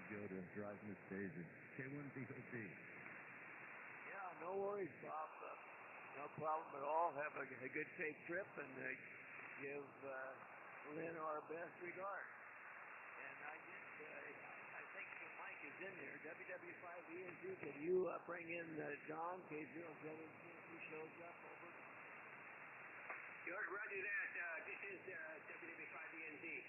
ago to drive from the station. K1VOG. Yeah, no worries, Bob. No problem at all. Have a good, safe trip, and give Lynn our best regards. And I think Mike is in there. W5OGS Net, can you bring in Don, K072, if he shows up, over? George, roger that. This is W5OGS Net.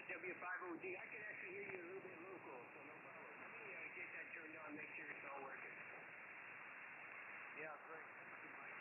W5OG. I can actually hear you a little bit local, so no problem. Let me get that turned on, make sure it's all working. Yeah, great. Thank you, Mike.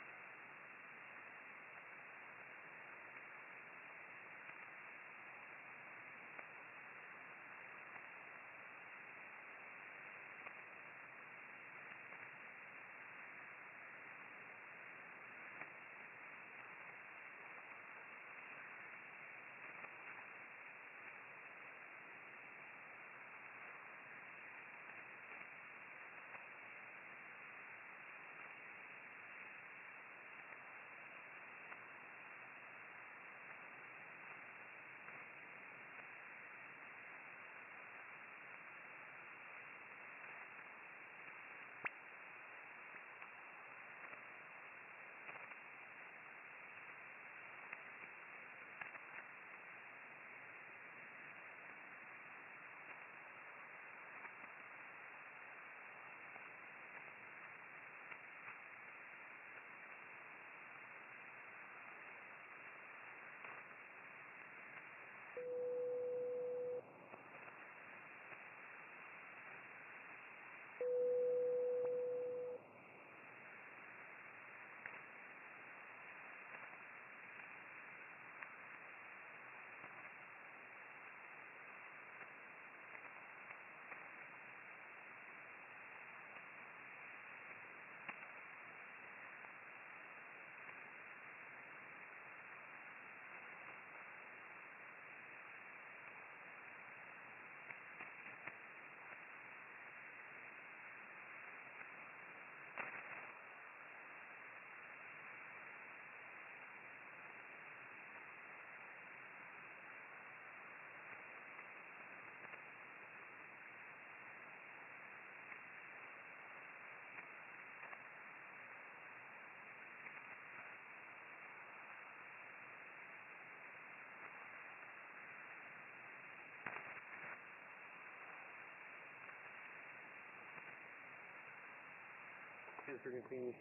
Is for continuous.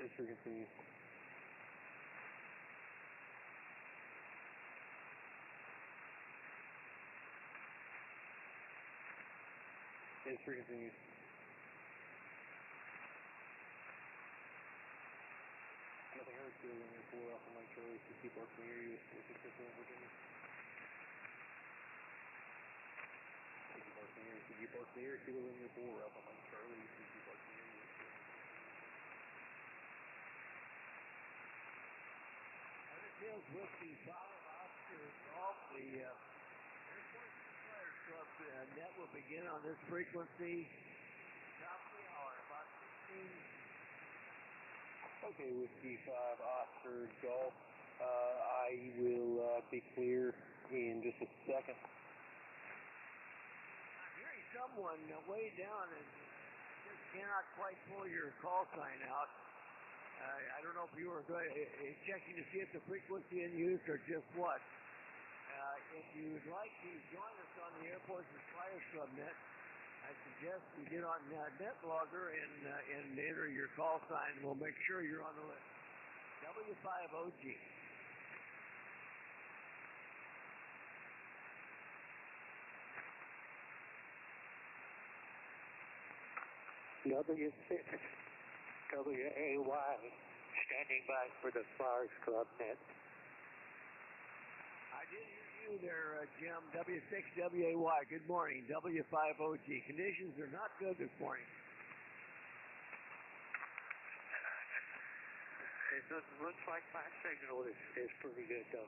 Is for continuous. Is for continuous. Nothing heard to in 4 Alpha Mike Charlie 60 Park near you with 661 Virginia. CG Park near, Kilo Linear 4, Alpha Mike Charlie, CG Park near you. This is with the Father Oscar Golf, the Airport Players Club net will begin on this frequency top of the hour, about 16. Okay, with D5 Oscar Golf, I will be clear in just a second. Someone way down and just cannot quite pull your call sign out. I don't know if you were checking to see if the frequency in use or just what. If you would like to join us on the Airports and Flyers Club net, I suggest you get on NetLogger and enter your call sign. We'll make sure you're on the list. W5OG. W6WAY, standing by for the Flyers Club net. I did hear you there, Jim. W6WAY, good morning. W5OG. Conditions are not good this morning. It looks like my signal is pretty good, though.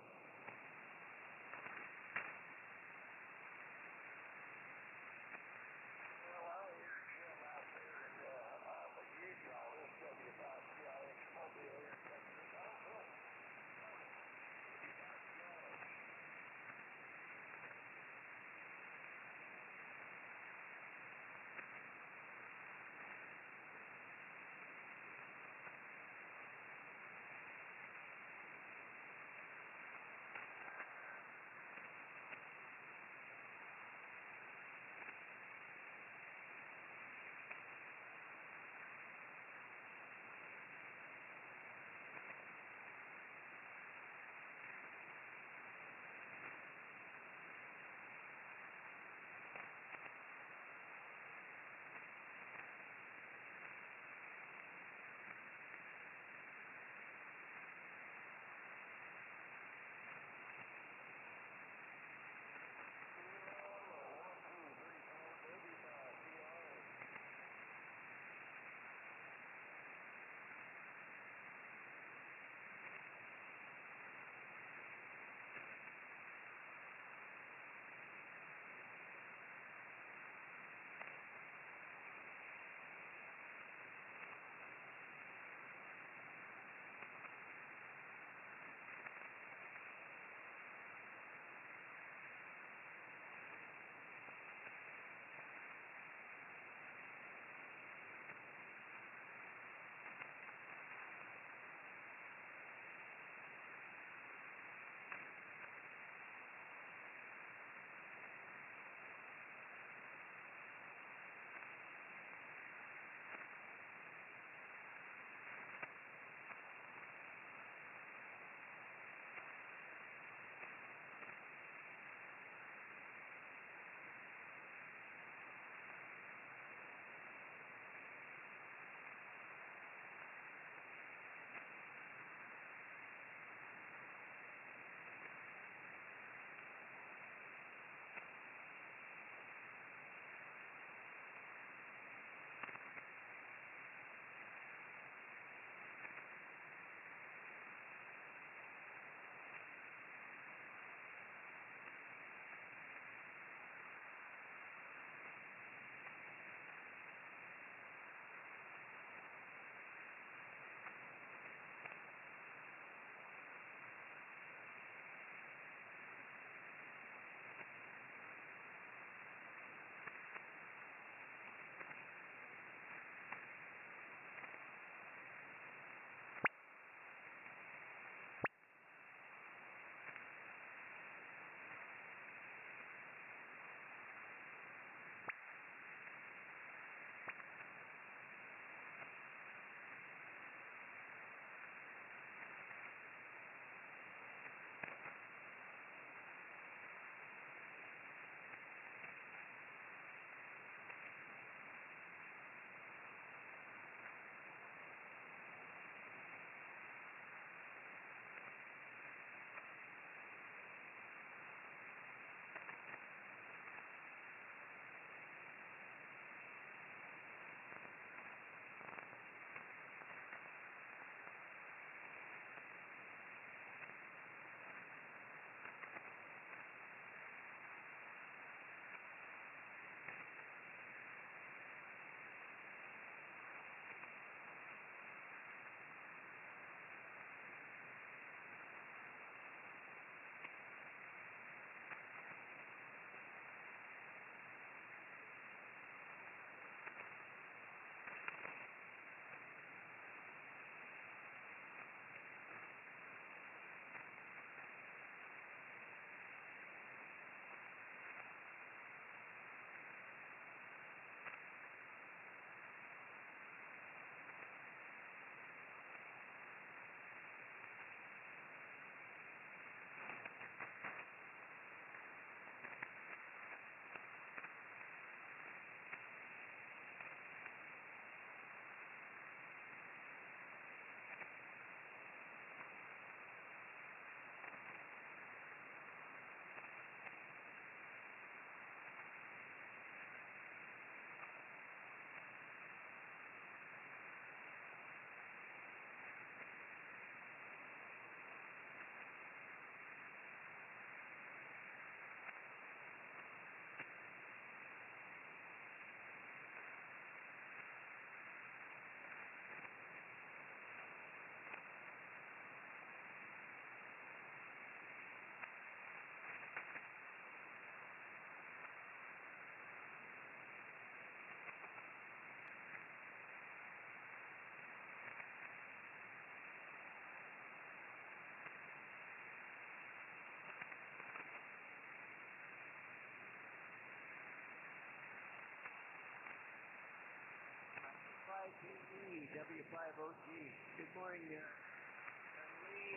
KE, W5OGS. Good morning, Lee.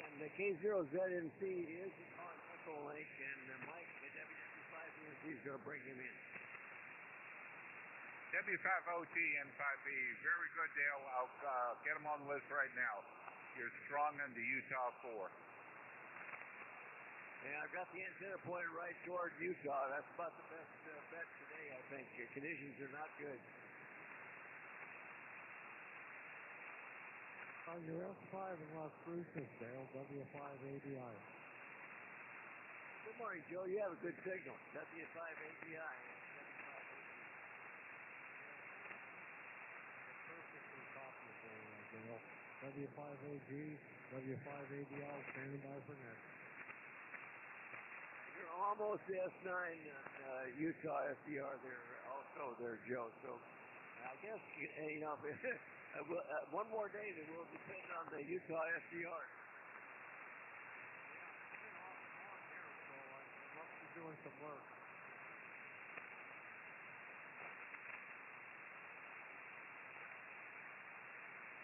And the K0ZNC is on Echo Link, and Mike at W5ENC is going to bring him in. W5OT N5B, very good, Dale. I'll get him on the list right now. You're strong in the Utah 4. Yeah, I've got the antenna pointed right toward Utah. That's about the best bet today, I think. Your conditions are not good. On your F5 in Las Cruces, Dale, W5ADI. Good morning, Joe. You have a good signal. W5ADI. Perfectly copyable, Dale. W5OG, W5ADI, standing by for next. You're almost S9 Utah SDR there, also there, Joe. So I guess, one more day that will depend on the Utah SDR. Yeah, it's been off and on here, so I must be doing some work.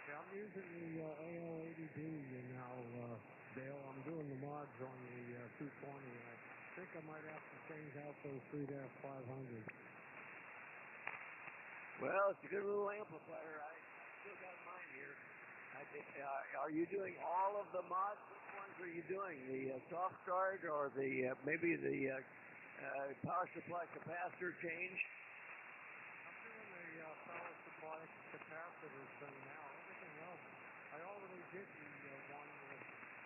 Yeah, I'm using the AL80D now, Dale. I'm doing the mods on the 220, and I think I might have to change out those 3-500s. Well, it's a good little amplifier. I still got mine here. Are you doing all of the mods? Which ones are you doing? The soft start or the maybe the power supply capacitor change? I'm doing the power supply capacitor thing now. Everything else, I already did the one to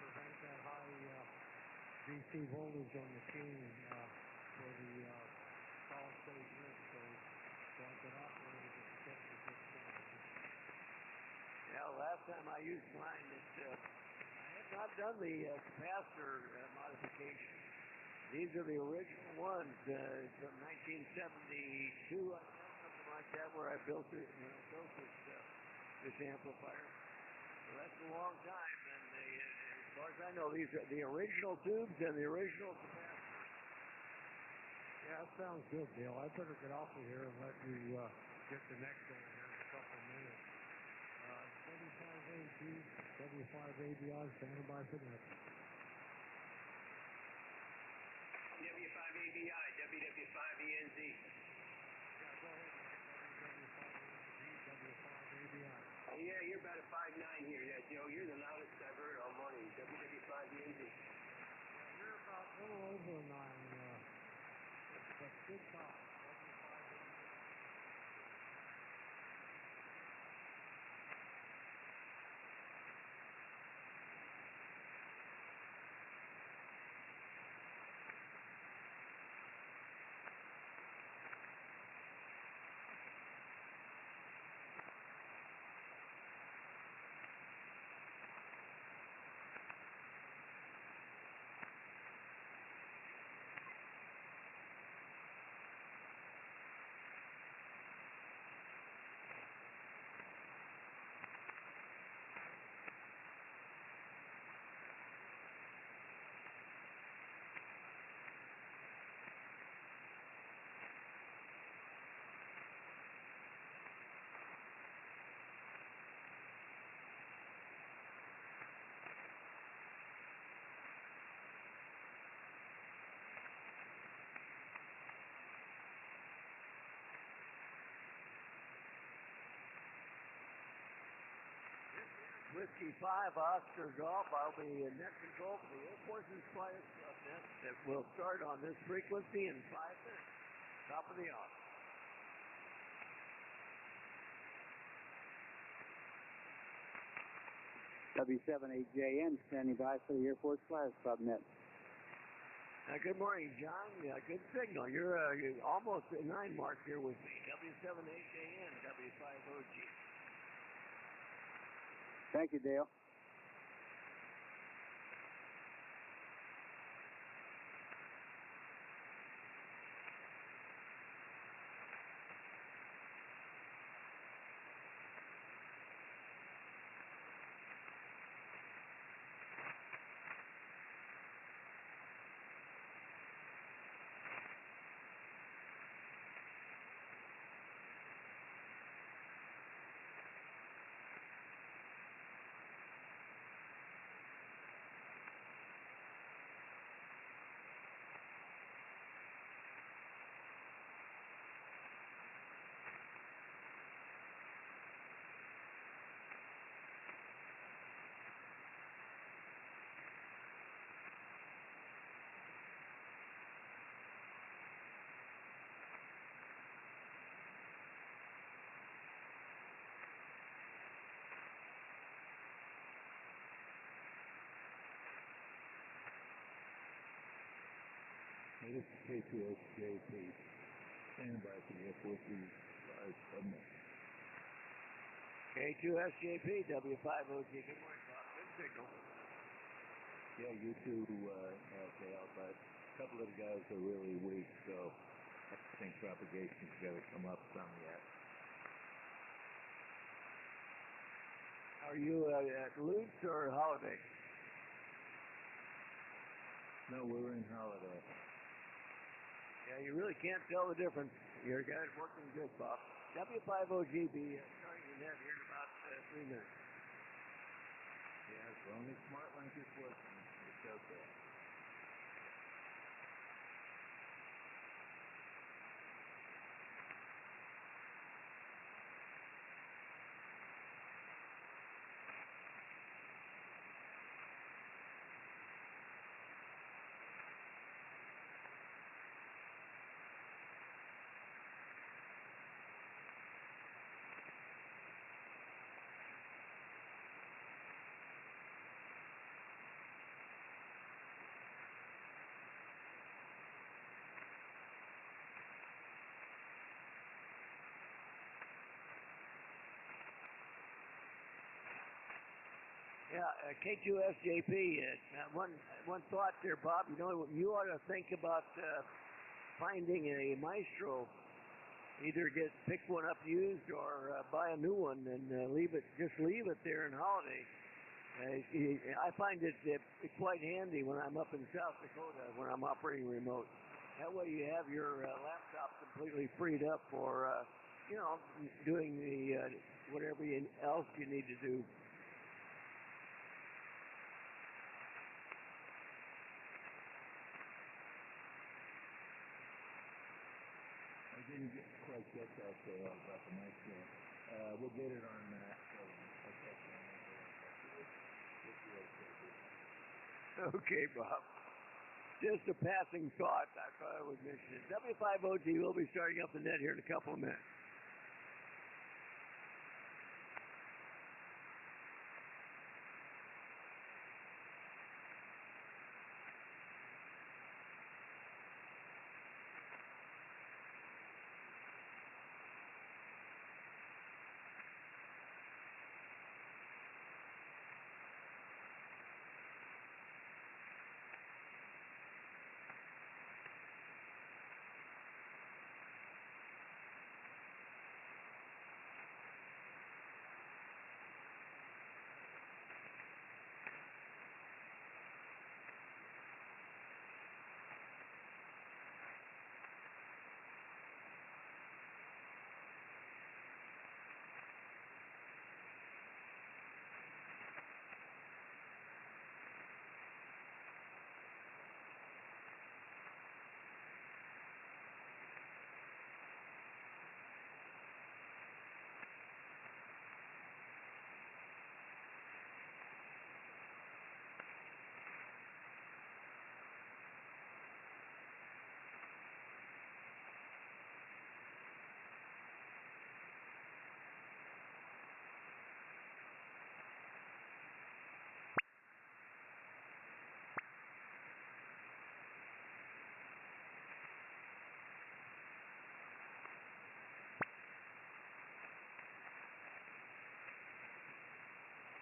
prevent that high DC voltage on the machine for the solid state unit, so I could operate it at 76%. Yeah, last time I used mine, I had not done the capacitor modification. These are the original ones from 1972, I think, something like that, where I built this amplifier. So that's a long time, and as far as I know, these are the original tubes and the original capacitors. Yeah, that sounds good, Dale. I better get off of here and let you get the next one here in a couple of minutes. W5AG, W5ADI, standing by for next. W5ABI, WW5ENZ. Yeah, go ahead. W5AG, W5ADI. Yeah, you're about a 5.9 here. Yeah, Joe, you're the loudest I've heard all morning. WW5ENZ. Yeah, you're about a little over 9, but good talk. Whiskey 5, Oscar Golf. I'll be in net control for the Air Force's Flyers Club net that will start on this frequency in 5 minutes. Top of the hour. W7AJN standing by for the Air Force Flyers Club net. Good morning, John. Good signal. You're almost at 9 mark here with me. W7AJN, W5OG. Thank you, Dale. This is K2SJP. Stand by for the Air Force's Flyers Club Net. K2SJP, W5OG. Good morning, Bob. Good signal. Yeah, you too, Dale, but a couple of the guys are really weak, so I think propagation's got to come up some yet. Are you at Lutz or Holiday? No, we're in Holiday. Yeah, you really can't tell the difference. Your guy's working good, Bob. W5OGB starting the net here in about 3 minutes. Yeah, as long as SmartLink is working, it's okay. Yeah, K2SJP. One thought there, Bob. You know, you ought to think about finding a Maestro. Either pick one up used or buy a new one and leave it there in Holiday. I find it quite handy when I'm up in South Dakota when I'm operating remote. That way you have your laptop completely freed up for doing the whatever else you need to do. I didn't quite get that there about the Maestro. We'll get it on that. Okay, Bob. Just a passing thought. I thought I would mention it. W5OG will be starting up the net here in a couple of minutes.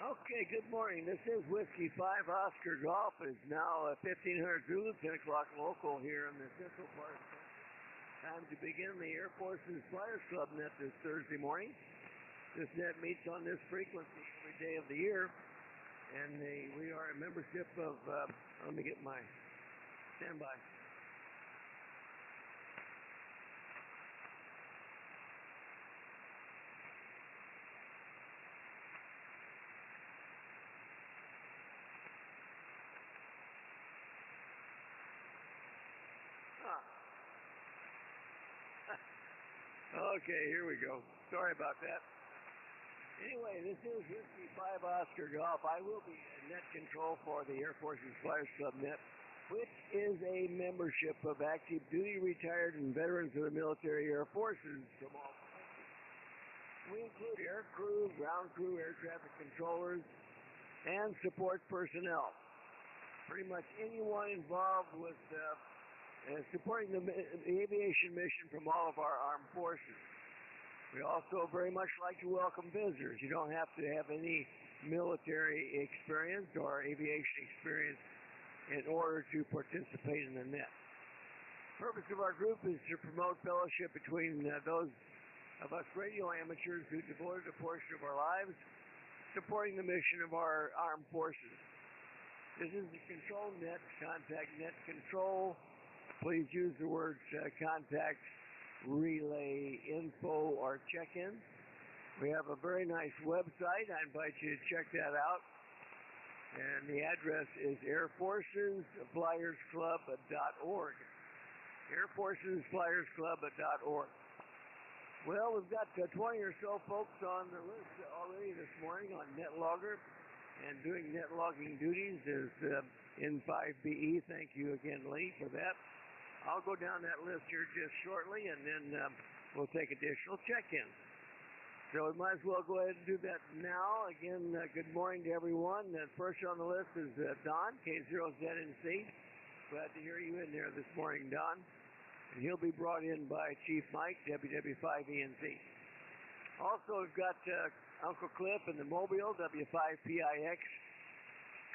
Okay, good morning. This is Whiskey 5 Oscar Golf. It's now 1500 Zulu, 10 o'clock local here in the central part of the country. Time to begin the Air Force's Flyers Club net this Thursday morning. This net meets on this frequency every day of the year. And we are a membership of, let me get my standby. Okay, here we go. Sorry about that. Anyway, this is Whiskey 5 Oscar Golf. I will be net control for the Air Force's Flyers Club net, which is a membership of active duty, retired, and veterans of the military air forces from all countries. We include air crew, ground crew, air traffic controllers, and support personnel. Pretty much anyone involved with supporting the aviation mission from all of our armed forces. We also very much like to welcome visitors. You don't have to have any military experience or aviation experience in order to participate in the net. The purpose of our group is to promote fellowship between those of us radio amateurs who devoted a portion of our lives supporting the mission of our armed forces. This is the control net, contact net control. Please use the words contact, relay, info, or check-in. We have a very nice website. I invite you to check that out. And the address is airforcesflyersclub.org. airforcesflyersclub.org. Well, we've got 20 or so folks on the list already this morning on NetLogger, and doing net logging duties is N5BE. Thank you again, Lee, for that. I'll go down that list here just shortly, and then we'll take additional check-ins. So we might as well go ahead and do that now. Again, good morning to everyone. First on the list is Don, K0ZNC. Glad to hear you in there this morning, Don. And he'll be brought in by Chief Mike, WW5ENC. Also, we've got Uncle Cliff in the Mobile, W5PIX.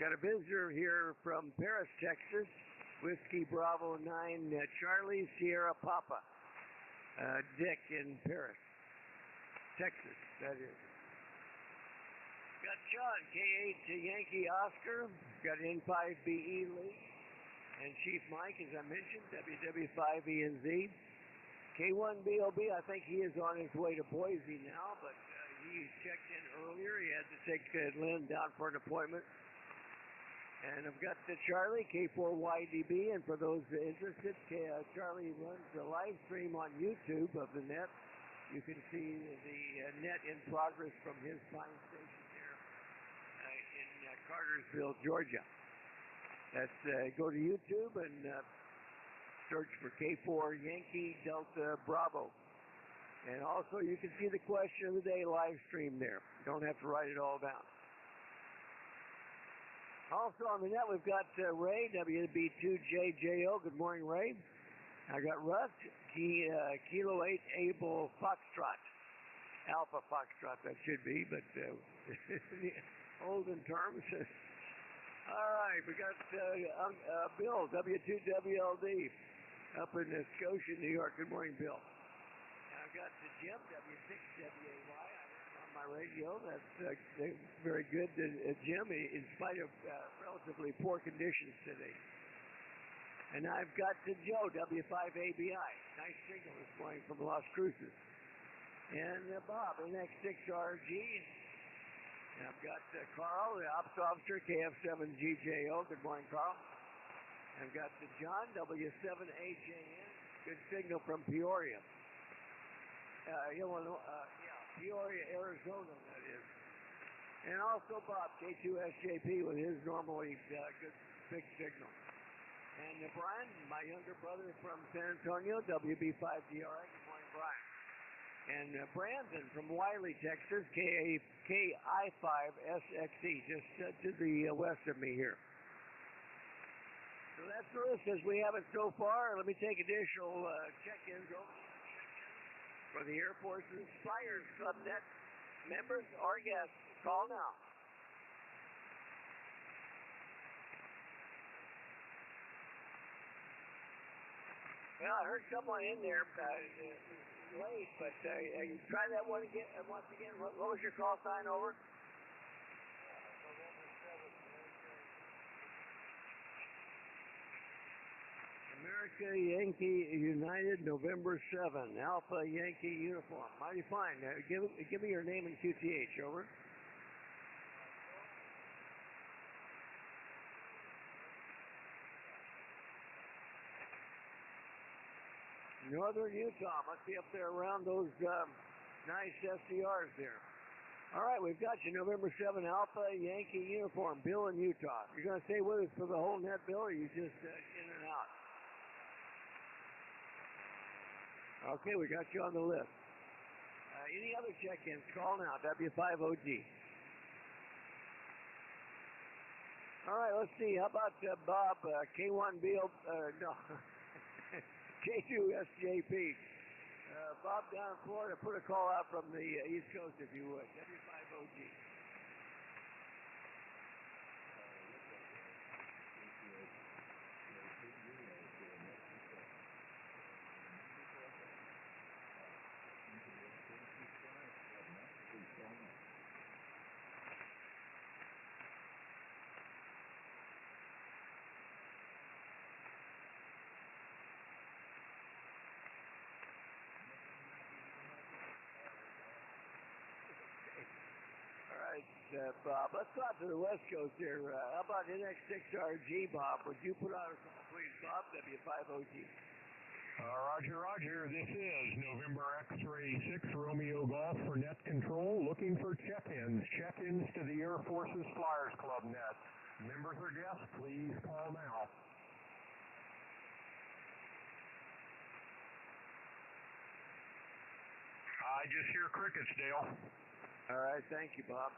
Got a visitor here from Paris, Texas. Whiskey Bravo 9, Charlie Sierra Papa. Dick in Paris, Texas, that is. Got John, K8 Yankee Oscar. Got N5BE Lee. And Chief Mike, as I mentioned, WW5ENZ. K1BOB, I think he is on his way to Boise now, but he checked in earlier. He had to take Lynn down for an appointment. And I've got Charlie, K4YDB, and for those interested, Charlie runs the live stream on YouTube of the net. You can see the net in progress from his fine station there in Cartersville, Georgia. That's go to YouTube and search for K4 Yankee Delta Bravo. And also you can see the question of the day live stream there. You don't have to write it all down. Also on the net we've got Ray, WB2JJO. Good morning, Ray. I got Russ, Kilo 8 Able Foxtrot. Alpha Foxtrot that should be, but olden terms. All right, we got Bill, W2WLD, up in Scotia, New York. Good morning, Bill. And I've got Jim, W6WAY. On my radio. That's very good, Jim, in spite of relatively poor conditions today. And I've got Joe, W5ABI. Nice signal this morning from Las Cruces. And Bob, NX6RG. And I've got Carl, the Ops Officer, KF7GJO. Good morning, Carl. I've got John, W7AJN. Good signal from Peoria. Illinois, Peoria, Arizona, that is. And also Bob, K2SJP, with his normally good big signal. And Brian, my younger brother from San Antonio, WB5DRI. Good morning, Brian. And Brandon from Wiley, Texas, KI5SXE, just to the west of me here. So that's the list as we have it so far. Let me take additional check-ins for the Air Force's Flyers Club Net members or guests. Call now. Well, I heard someone in there late, but try that one again. Once again, what was your call sign over? America Yankee United, November 7, Alpha Yankee uniform. Mighty fine. Give me your name and QTH, over. Northern Utah. Must be up there around those nice SDRs there. All right, we've got you. November 7, Alpha Yankee uniform. Bill in Utah. You're going to stay with us for the whole net, Bill, or are you just in and out? Okay, we got you on the list. Any other check-ins? Call now, W5OG. All right, let's see. How about Bob, K1BO? No. J2SJP. Bob down in Florida, put a call out from the East Coast if you would. W5OG. Bob, let's go out to the West Coast here. How about NX6RG, Bob? Would you put out a call, please, Bob? W5OG. Roger, Roger. This is November X-Ray 6 Romeo Golf for net control. Looking for check-ins. Check-ins to the Air Force's Flyers Club net. Members or guests, please call now. I just hear crickets, Dale. All right, thank you, Bob.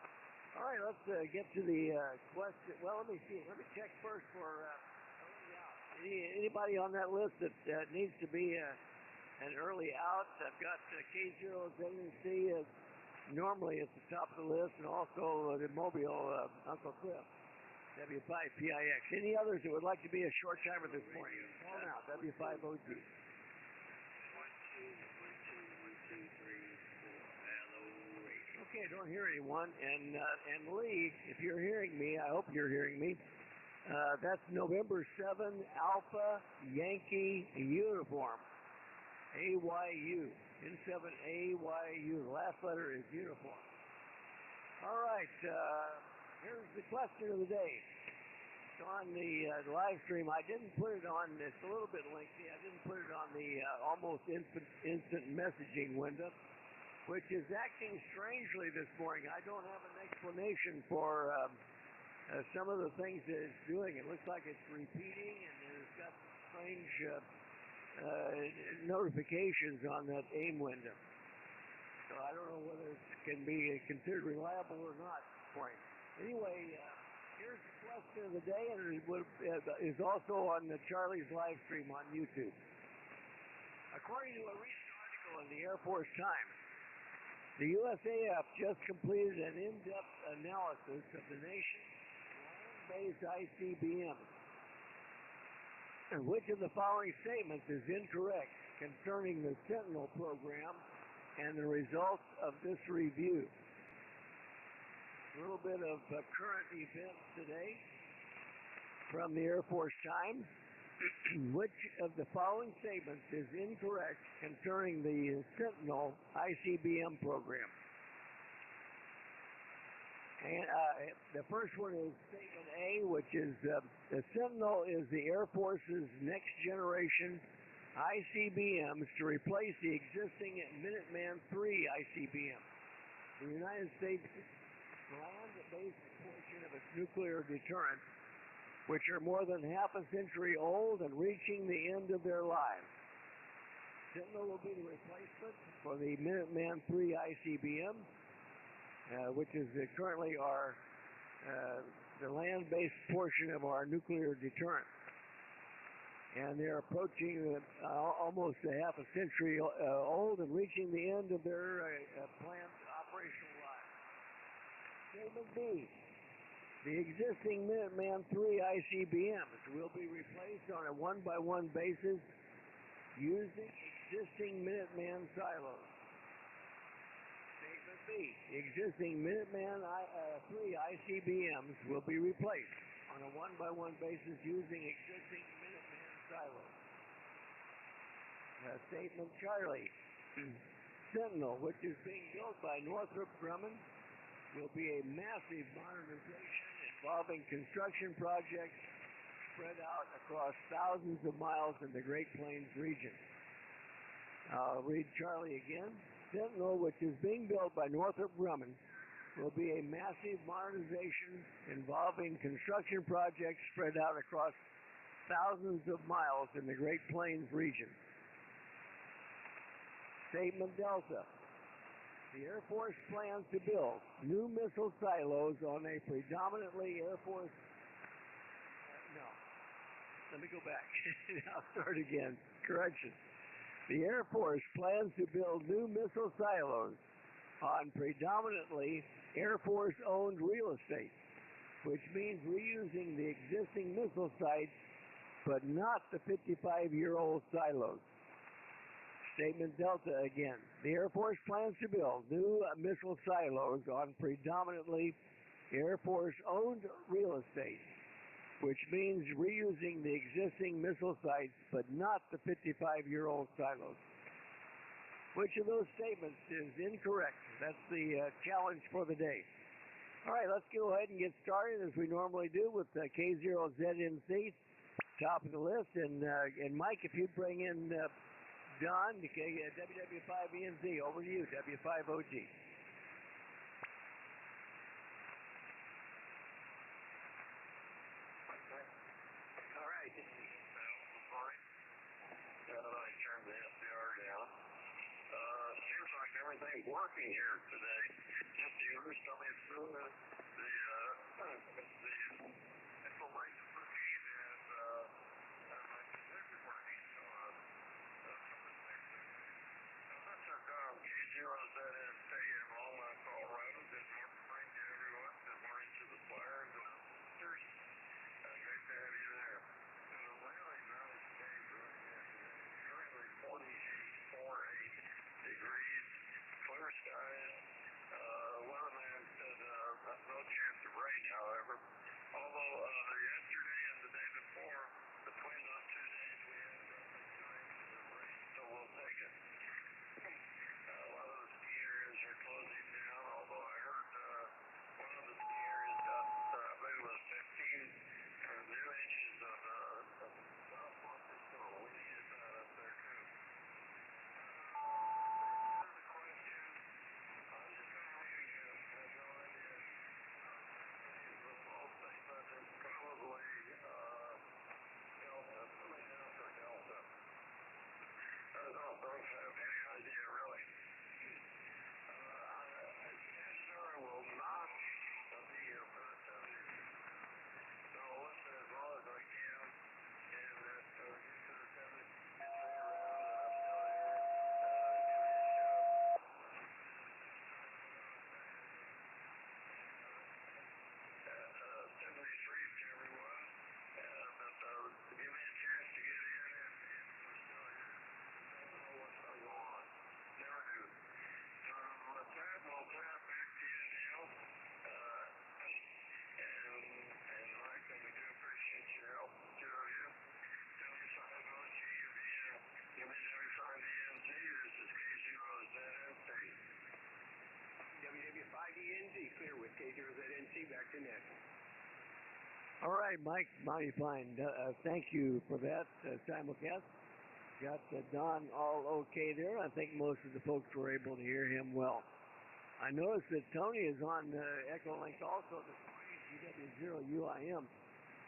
All right, let's get to the question. Well, let me see. Let me check first for anybody on that list that needs to be an early out. I've got K0ZNC normally at the top of the list, and also the Mobile Uncle Cliff, W5PIX. Any others that would like to be a short timer this morning? Call now, W5OG. Okay, I don't hear anyone. And Lee, if you're hearing me, I hope you're hearing me. That's November 7 Alpha Yankee Uniform. AYU. N7AYU. The last letter is uniform. All right, here's the question of the day. It's on the live stream. I didn't put it on, it's a little bit lengthy. I didn't put it on the almost instant messaging window, which is acting strangely this morning. I don't have an explanation for some of the things that it's doing. It looks like it's repeating, and it's got strange notifications on that AIM window. So I don't know whether it can be considered reliable or not for him. Anyway, here's the question of the day, and it is also on the Charlie's live stream on YouTube. According to a recent article in the Air Force Times, the USAF just completed an in-depth analysis of the nation's land-based ICBMs. And which of the following statements is incorrect concerning the Sentinel program and the results of this review? A little bit of current events today from the Air Force Times. Which of the following statements is incorrect concerning the Sentinel ICBM program? And the first one is statement A, which is the Sentinel is the Air Force's next generation ICBMs to replace the existing Minuteman III ICBM. The United States land-based portion of its nuclear deterrent, which are more than half a century old and reaching the end of their lives. Sentinel will be the replacement for the Minuteman III ICBM, which is currently the land-based portion of our nuclear deterrent. And they're approaching almost a half a century old and reaching the end of their planned operational lives. Statement B. The existing Minuteman III ICBMs will be replaced on a one-by-one basis using existing Minuteman silos. Statement B. The existing Minuteman III ICBMs will be replaced on a one-by-one basis using existing Minuteman silos. Statement Charlie. Sentinel, which is being built by Northrop Grumman, will be a massive modernization involving construction projects spread out across thousands of miles in the Great Plains region. I'll read Charlie again. Sentinel, which is being built by Northrop Grumman, will be a massive modernization involving construction projects spread out across thousands of miles in the Great Plains region. Statement Delta. The Air Force plans to build new missile silos on a predominantly Air Force... no. Let me go back. I'll start again. correction. The Air Force plans to build new missile silos on predominantly Air Force-owned real estate, which means reusing the existing missile sites, but not the 55-year-old silos. Statement Delta again. The Air Force plans to build new missile silos on predominantly Air Force-owned real estate, which means reusing the existing missile sites, but not the 55-year-old silos. Which of those statements is incorrect? That's the challenge for the day. All right, let's go ahead and get started as we normally do with K0ZNC, top of the list. And Mike, if you'd bring in Don, WW5ENZ, over to you, W5OG. All right, this is good morning. I turned the SDR down. Seems like everything's working here today. Just the others tell me through the information routine and my position working. So this is K0ZNC in Longmont, Colorado. Good morning to everyone. Good morning to the flyers and officers. Great to have you there. It's a really nice day right here today. Currently 48 degrees, clear skies. Weatherman said no chance of rain, however. Although yesterday and the day before, between those 2 days, we had roughly 2 inches of rain, so we'll take it. A lot of the ski areas are closing down, although I heard one of the ski areas got, I believe it was 15 new inches of southwestern snow. We needed that up there too. The question, the economy has no idea. The false statement is probably Delta, something else or Delta. I don't have any idea really. I sure will not be here for the 70s. So I'll listen as long as I can, and get to the 70s, get me around, and I'm still here. Give me a shout. 73 to everyone, but give me a chance to get in, and we're still here. Never know what's going to go on. Never do. So with that, we'll tap back to you, Neil. And Mike, and we do appreciate your help, two of you. W5OG, you'll be W5ENZ. This is K0ZNC. WW5ENZ, clear with K0ZNC, back to net. All right, Mike, mighty fine. Thank you for that simulcast. Got Don all okay there. I think most of the folks were able to hear him well. I noticed that Tony is on Echo Link also this morning, GW0UIM.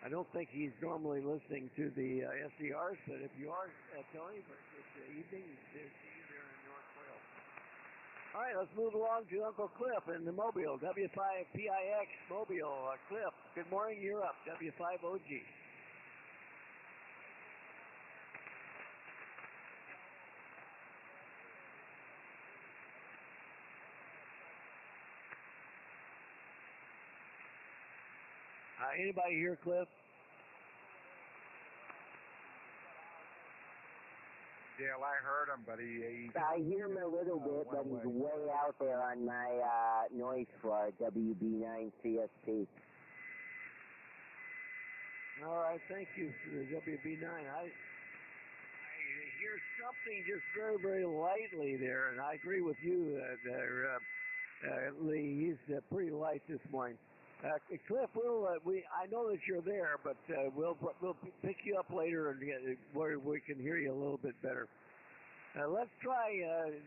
I don't think he's normally listening to the SDRs, but if you are, Tony, for this evening, there's you there in North Wales. All right, let's move along to Uncle Cliff in the Mobile, W5PIX Mobile. Cliff, good morning, you're up, W5OG. Anybody here, Cliff? Dale, I heard him, but he I hear him a little bit, but he's way out there on my noise floor, WB9 CST. All right, thank you for the WB9. I hear something just very, very lightly there, and I agree with you there, Lee. He's pretty light this morning. Cliff, I know that you're there, but we'll pick you up later and where we can hear you a little bit better. Let's try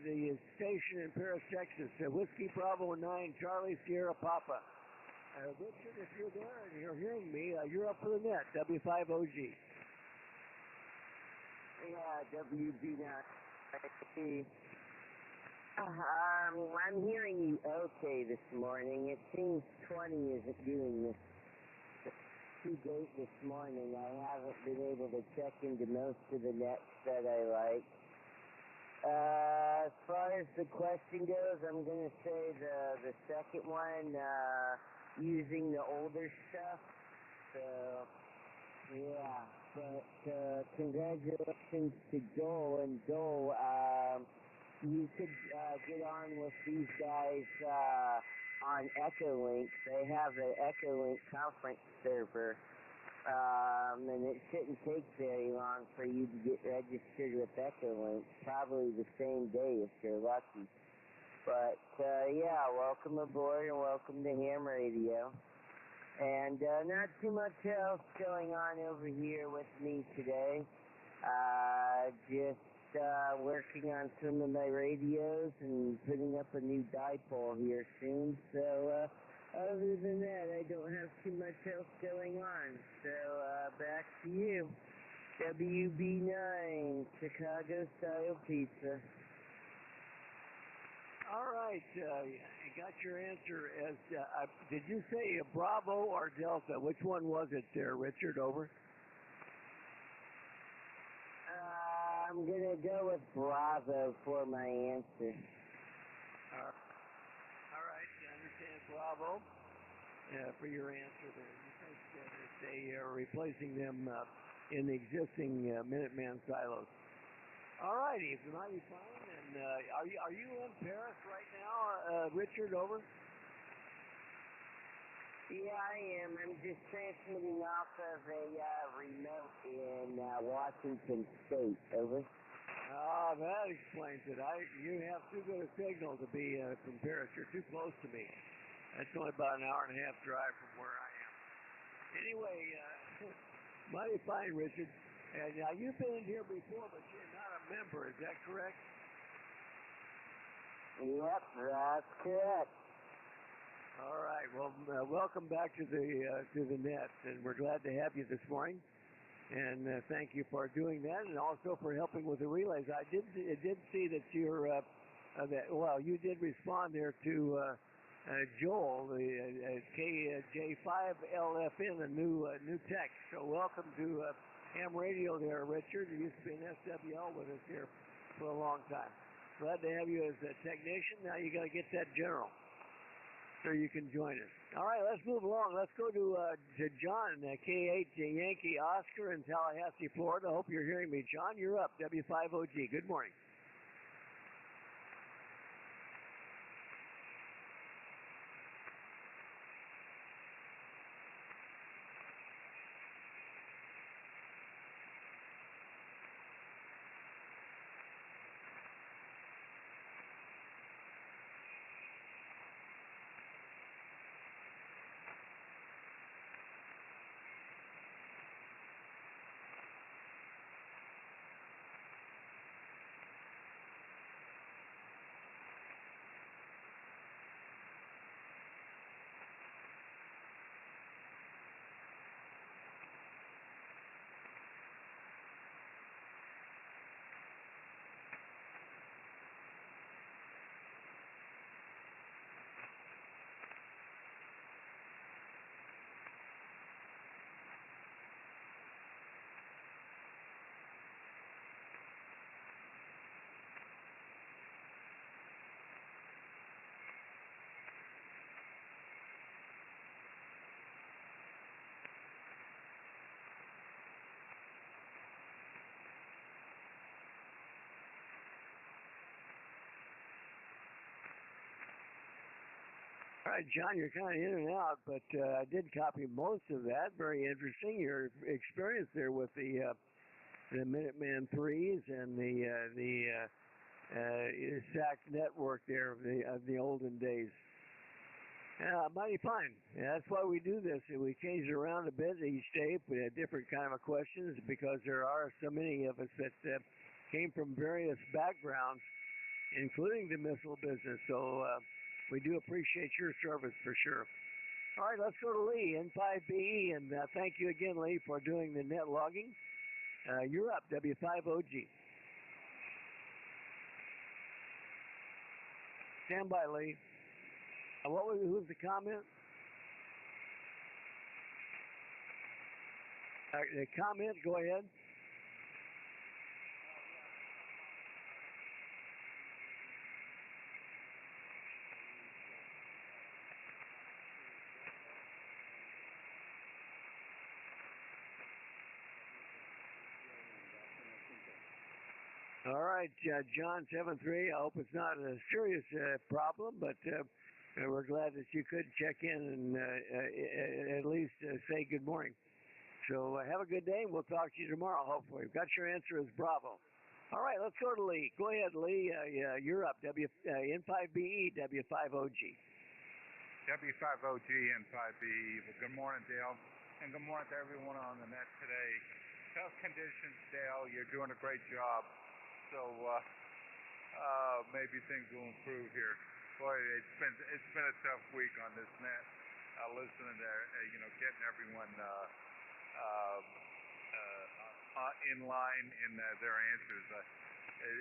the station in Paris, Texas. Whiskey Bravo 9, Charlie Sierra Papa. Richard, if you're there and you're hearing me, you're up for the net. W5OG. Yeah, WB9. I'm hearing you okay this morning. It seems 20 isn't doing this. to date this morning. I haven't been able to check into most of the nets that I like. As far as the question goes, I'm going to say the second one, using the older stuff. So, yeah. But congratulations to Joel. And Joel, you could get on with these guys on EchoLink. They have an EchoLink conference server. And it shouldn't take very long for you to get registered with EchoLink. Probably the same day if you're lucky. But, yeah, welcome aboard and welcome to Ham Radio. And not too much else going on over here with me today. Just working on some of my radios and putting up a new dipole here soon. So, other than that, I don't have too much else going on. So, back to you. WB9, Chicago-style pizza. All right, I got your answer. As did you say Bravo or Delta? Which one was it there, Richard? Over. I'm gonna go with Bravo for my answer. All right, I understand Bravo for your answer there. You think that they are replacing them in the existing Minuteman silos. All righty, mighty fine. And are you in Paris right now, Richard? Over. Yeah, I am. I'm just transmitting off of a remote in Washington State. Over. Ah, that explains it. You have too good a signal to be from Paris. You're too close to me. That's only about an hour and a half drive from where I am. Anyway, mighty fine, Richard. And now you've been in here before, but you're not a member. Is that correct? Yep, that's correct. All right. Well, welcome back to the net, and we're glad to have you this morning. And thank you for doing that, and also for helping with the relays. I did see that you're you did respond there to Joel, the KJ5LFN, a new text. So welcome to Ham Radio there, Richard. You used to be an SWL with us here for a long time. Glad to have you as a technician. Now you got to get that general so you can join us. All right, let's move along. Let's go to John, K8 Yankee Oscar in Tallahassee, Florida. Hope you're hearing me. John, you're up. W5OG. Good morning. All right, John, you're kind of in and out, but I did copy most of that. Very interesting. Your experience there with the Minuteman 3s and the SAC network there of the olden days. Mighty fine. Yeah, that's why we do this. We change it around a bit each day. We have different kind of questions because there are so many of us that came from various backgrounds, including the missile business. So we do appreciate your service for sure. All right, let's go to Lee, N5BE, and thank you again, Lee, for doing the net logging. You're up, W5OG. Stand by, Lee. Who's the comment? Comment, go ahead. All right, John 7-3. I hope it's not a serious problem, but we're glad that you could check in and at least say good morning. So have a good day, and we'll talk to you tomorrow, hopefully. We've got your answer as Bravo. All right, let's go to Lee. Go ahead, Lee. You're up. N5BE, W5OG. W5OG N5BE. Well, good morning, Dale, and good morning to everyone on the net today. Tough conditions, Dale. You're doing a great job. So maybe things will improve here. Boy, it's been a tough week on this net. Listening to getting everyone in line in their answers.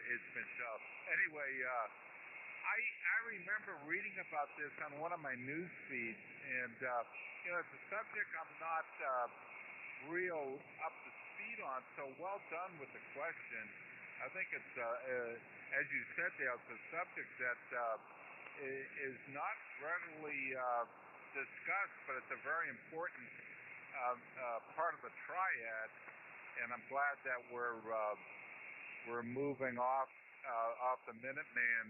It's been tough. Anyway, I remember reading about this on one of my news feeds, and it's a subject I'm not real up to speed on. So well done with the question. I think it's, as you said, Dale, it's a subject that is not readily discussed, but it's a very important part of the triad, and I'm glad that we're moving off the Minuteman,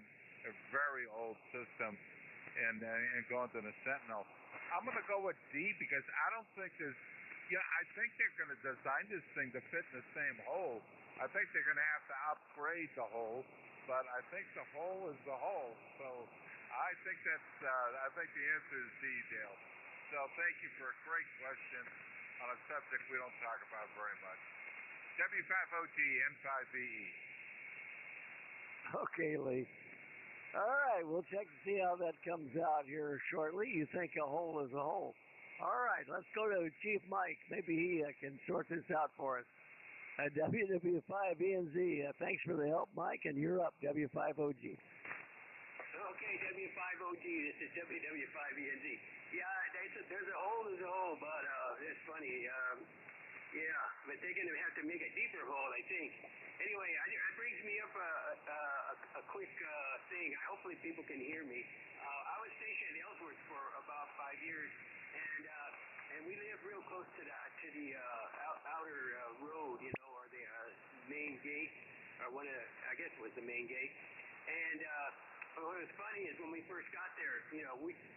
a very old system, and going to the Sentinel. I'm going to go with D because I don't think there's. I think they're going to design this thing to fit in the same hole. I think they're going to have to upgrade the hole, but I think the hole is the hole. So I think the answer is D, Dale. So thank you for a great question on a subject we don't talk about very much. W5OG N5BE. Okay, Lee. All right, we'll check to see how that comes out here shortly. You think a hole is a hole. All right, let's go to Chief Mike. Maybe he can sort this out for us. WW5ENZ, thanks for the help, Mike, and you're up, W5OG. Okay, W5OG, this is WW5ENZ. Yeah, there's a hole, but it's funny. But they're going to have to make a deeper hole, I think. Anyway, it brings me up a quick thing. Hopefully people can hear me. I was stationed at Ellsworth for about 5 years, and we live real close to the outer road, or the main gate, or I guess it was the main gate. And what was funny is when we first got there,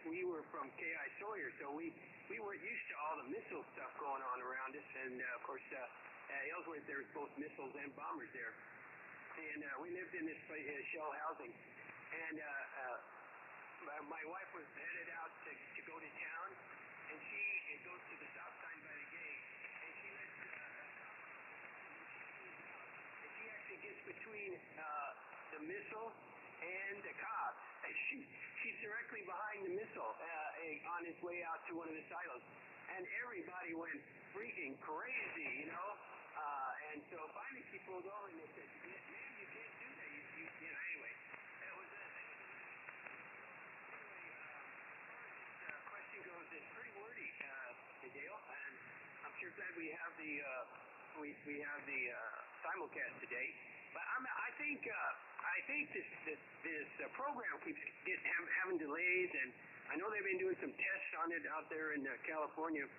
we were from K.I. Sawyer, so we weren't used to all the missile stuff going on around us. And of course, at Ellsworth, there was both missiles and bombers there. And we lived in this place, shell housing. And my wife was headed out to go to town, and she goes to the south side by the gate, and she lets and she actually gets between the missile and the cops. She's directly behind the missile on its way out to one of the silos, and everybody went freaking crazy, and so finally she pulled over and they said, "Man, you can't do that." Anyway, that was it. Goes, it's pretty wordy, Dale, and I'm sure glad we have the simulcast today. But I think this program keeps having delays, and I know they've been doing some tests on it out there in California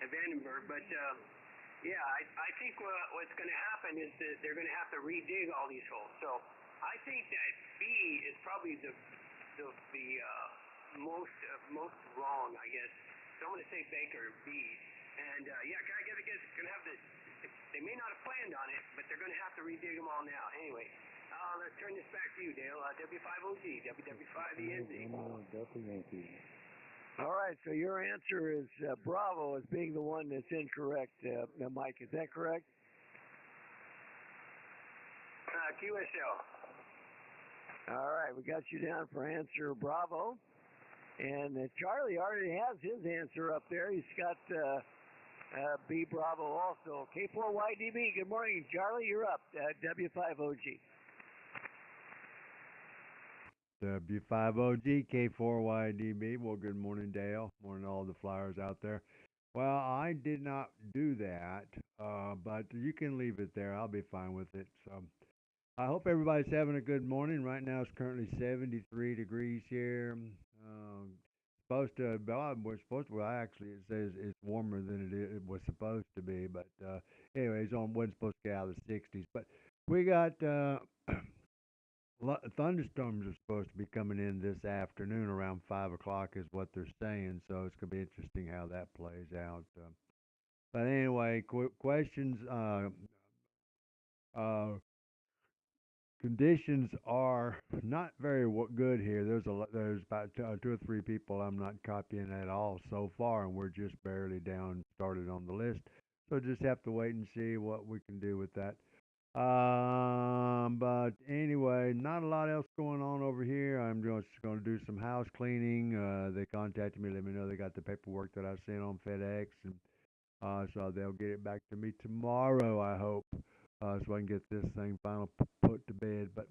at Vandenberg. But I think what's going to happen is that they're going to have to redig all these holes. So I think that B is probably the most wrong, I guess. So I'm going to say Baker B. And I guess it's going to have they may not have planned on it, but they're going to have to redig them all now. Anyway, let's turn this back to you, Dale. W5OG, WW5ENZ. All right, so your answer is Bravo as being the one that's incorrect, Mike. Is that correct? QSL. All right, we got you down for answer Bravo. And Charlie already has his answer up there. He's got B Bravo also. K4YDB, good morning, Charlie. You're up. W5OG. W5OG, K4YDB. Well, good morning, Dale. Morning to all the flyers out there. Well, I did not do that, but you can leave it there. I'll be fine with it. So I hope everybody's having a good morning. Right now it's currently 73 degrees here. Supposed to, well, we're supposed to, well, actually it says it's warmer than it was supposed to be, but anyways, wasn't supposed to get out of the 60s. But we got thunderstorms are supposed to be coming in this afternoon around 5 o'clock, is what they're saying. So it's going to be interesting how that plays out. But anyway, questions. Uh, Conditions are not very good here. There's about two or three people I'm not copying at all so far, and we're just barely down started on the list. So just have to wait and see what we can do with that. But anyway, not a lot else going on over here. I'm just going to do some house cleaning. They contacted me, let me know they got the paperwork that I sent on FedEx, and so they'll get it back to me tomorrow, I hope, so I can get this thing final put to bed. But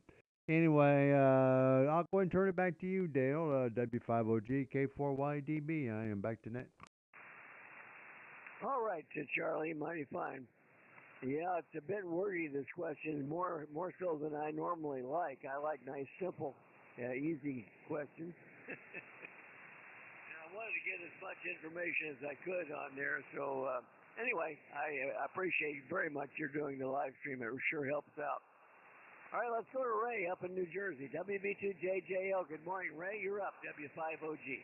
anyway, I'll go ahead and turn it back to you, Dale. W5OG K4YDB. I am back to net. All right, Charlie, mighty fine. Yeah, it's a bit wordy, this question, more so than I normally like. I like nice, simple, easy questions. And I wanted to get as much information as I could on there. So anyway, I appreciate very much you're doing the live stream. It sure helps out. All right, let's go to Ray up in New Jersey. WB2JJL. Good morning, Ray. You're up. W5OG.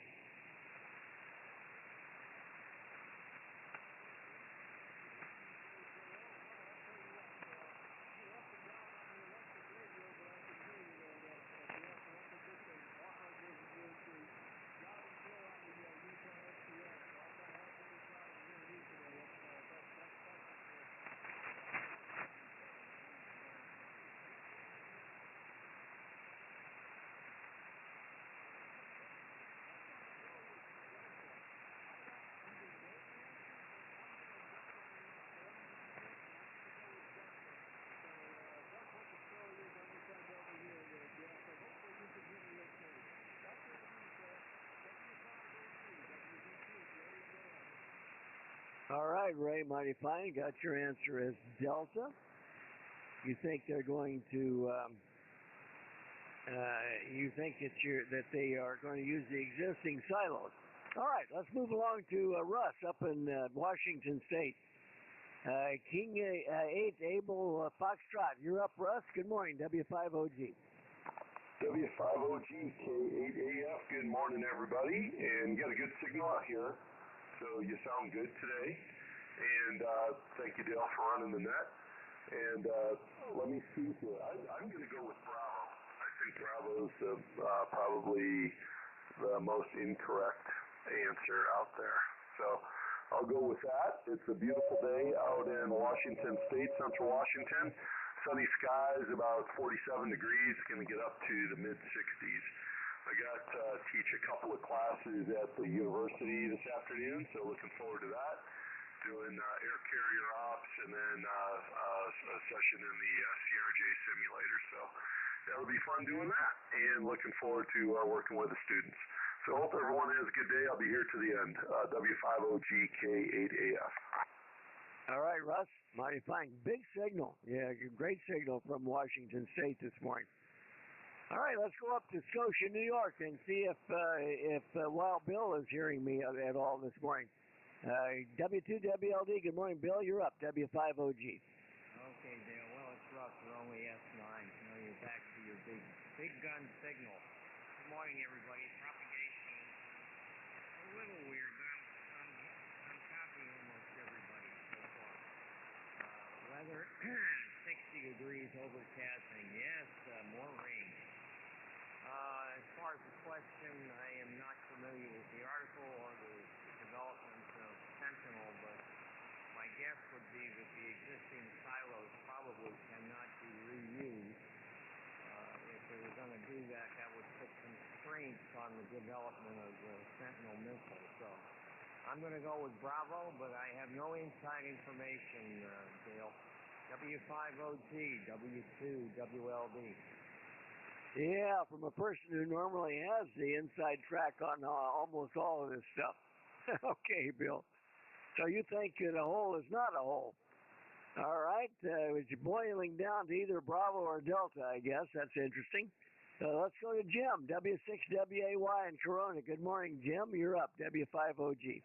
All right, Ray, mighty fine. Got your answer as Delta. You think they're going to? You think that they are going to use the existing silos? All right, let's move along to Russ up in Washington State. King 8 Able Foxtrot. You're up, Russ. Good morning, W5OG. W5OG K8AF. Good morning, everybody. And you got a good signal out here. So you sound good today, and thank you, Dale, for running the net. And let me see here. I'm going to go with Bravo. I think Bravo's probably the most incorrect answer out there. So I'll go with that. It's a beautiful day out in Washington State, Central Washington. Sunny skies, about 47 degrees. Going to get up to the mid-60s. I got to teach a couple of classes at the university this afternoon, so looking forward to that. Doing air carrier ops and then a session in the CRJ simulator. So that'll be fun doing that, and looking forward to working with the students. So hope everyone has a good day. I'll be here to the end. W5OG K8AF. All right, Russ. Mighty fine. Big signal. Yeah, great signal from Washington State this morning. All right, let's go up to Scotia, New York, and see if Wild Bill is hearing me at all this morning. W2WLD, good morning, Bill. You're up. W5OG. Okay, Dale. Well, it's rough. We're only S9. Now you're back to your big gun signal. Good morning, everybody. Propagation a little weird, but I'm copying almost everybody so far. Weather 60 degrees, overcasting. Yes, more rain. As far as the question, I am not familiar with the article or the development of Sentinel, but my guess would be that the existing silos probably cannot be reused. If they were going to do that, that would put constraints on the development of the Sentinel missile. So I'm going to go with Bravo, but I have no inside information, Dale. W5OG, W2WLD. Yeah, from a person who normally has the inside track on almost all of this stuff. Okay, Bill. So you think that a hole is not a hole. All right. It's boiling down to either Bravo or Delta, I guess. That's interesting. Let's go to Jim, W6WAY in Corona. Good morning, Jim. You're up, W5OG.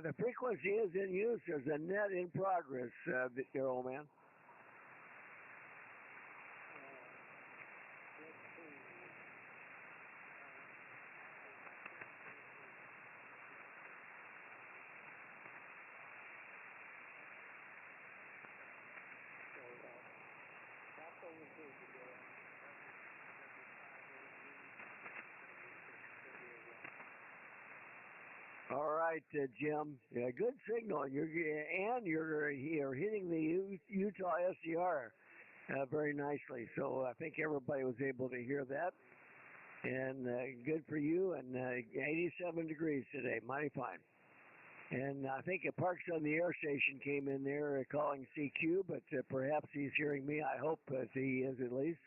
The frequency is in use. There's a net in progress, there, old man. All right, Jim. Yeah, good signal. You're hitting the Utah SDR very nicely. So I think everybody was able to hear that. And good for you. And 87 degrees today. Mighty fine. And I think Parks on the Air Station came in there calling CQ, but perhaps he's hearing me. I hope he is at least.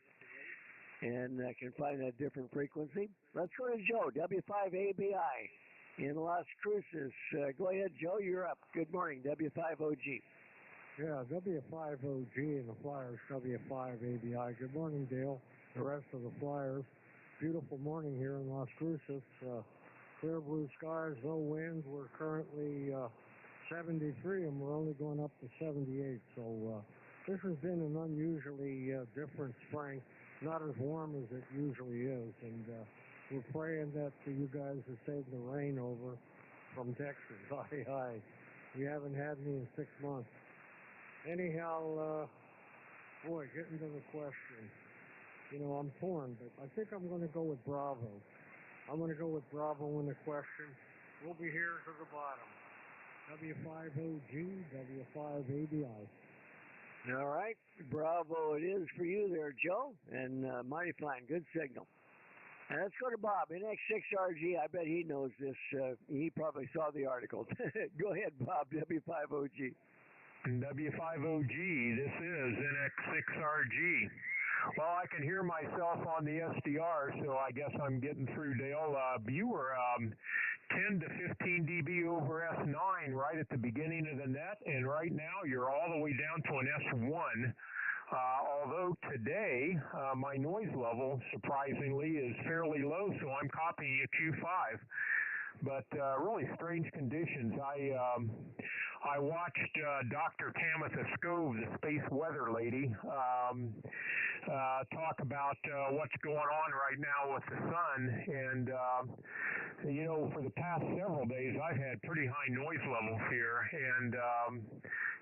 And can find a different frequency. Let's go to Joe, W5ABI. In Las Cruces. Go ahead, Joe. You're up. Good morning, W5OG. Yeah, W5OG and the Flyers, W5ABI. Good morning, Dale. The rest of the Flyers. Beautiful morning here in Las Cruces. Clear blue skies, no winds. We're currently 73, and we're only going up to 78. So this has been an unusually different spring. Not as warm as it usually is, and we're praying that you guys have saved the rain over from Texas. We haven't had any in 6 months. Anyhow, boy, getting to the question. You know, I'm torn, but I think I'm going to go with Bravo. I'm going to go with Bravo in the question. We'll be here to the bottom. W5OG, W5ABI. All right. Bravo it is for you there, Joe. And mighty fine. Good signal. And let's go to Bob, NX6RG. I bet he knows this. He probably saw the article. Go ahead, Bob, W5OG. W5OG, this is NX6RG. Well, I can hear myself on the SDR, so I guess I'm getting through, Dale. You were 10 to 15 dB over S9 right at the beginning of the net, and right now you're all the way down to an S1. Although today, my noise level, surprisingly, is fairly low, so I'm copying a Q5. But really strange conditions. I watched Dr. Tamitha Skov, the space weather lady, talk about what's going on right now with the sun. And, you know, for the past several days, I've had pretty high noise levels here. And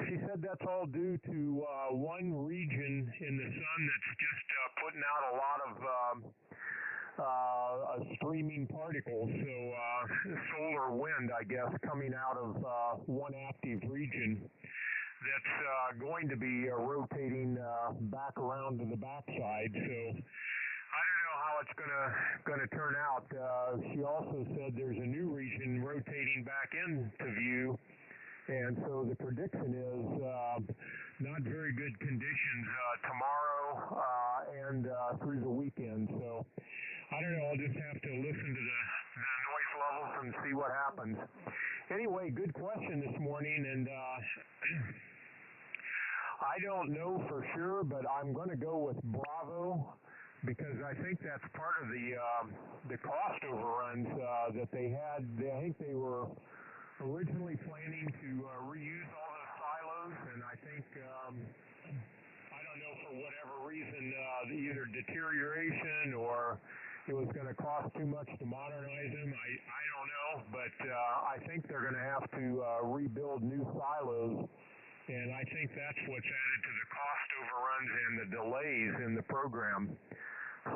she said that's all due to one region in the sun that's just putting out a lot of streaming particles, so solar wind, I guess, coming out of one active region that's going to be rotating back around to the backside. So I don't know how it's gonna turn out. She also said there's a new region rotating back into view. And so the prediction is not very good conditions tomorrow and through the weekend. So I don't know. I'll just have to listen to the noise levels and see what happens. Anyway, good question this morning, and I don't know for sure, but I'm going to go with Bravo because I think that's part of the cost overruns that they had. I think they were originally planning to reuse all those silos, and I deterioration or it was going to cost too much to modernize them. I don't know, but I think they're going to have to rebuild new silos, and I think that's what's added to the cost overruns and the delays in the program.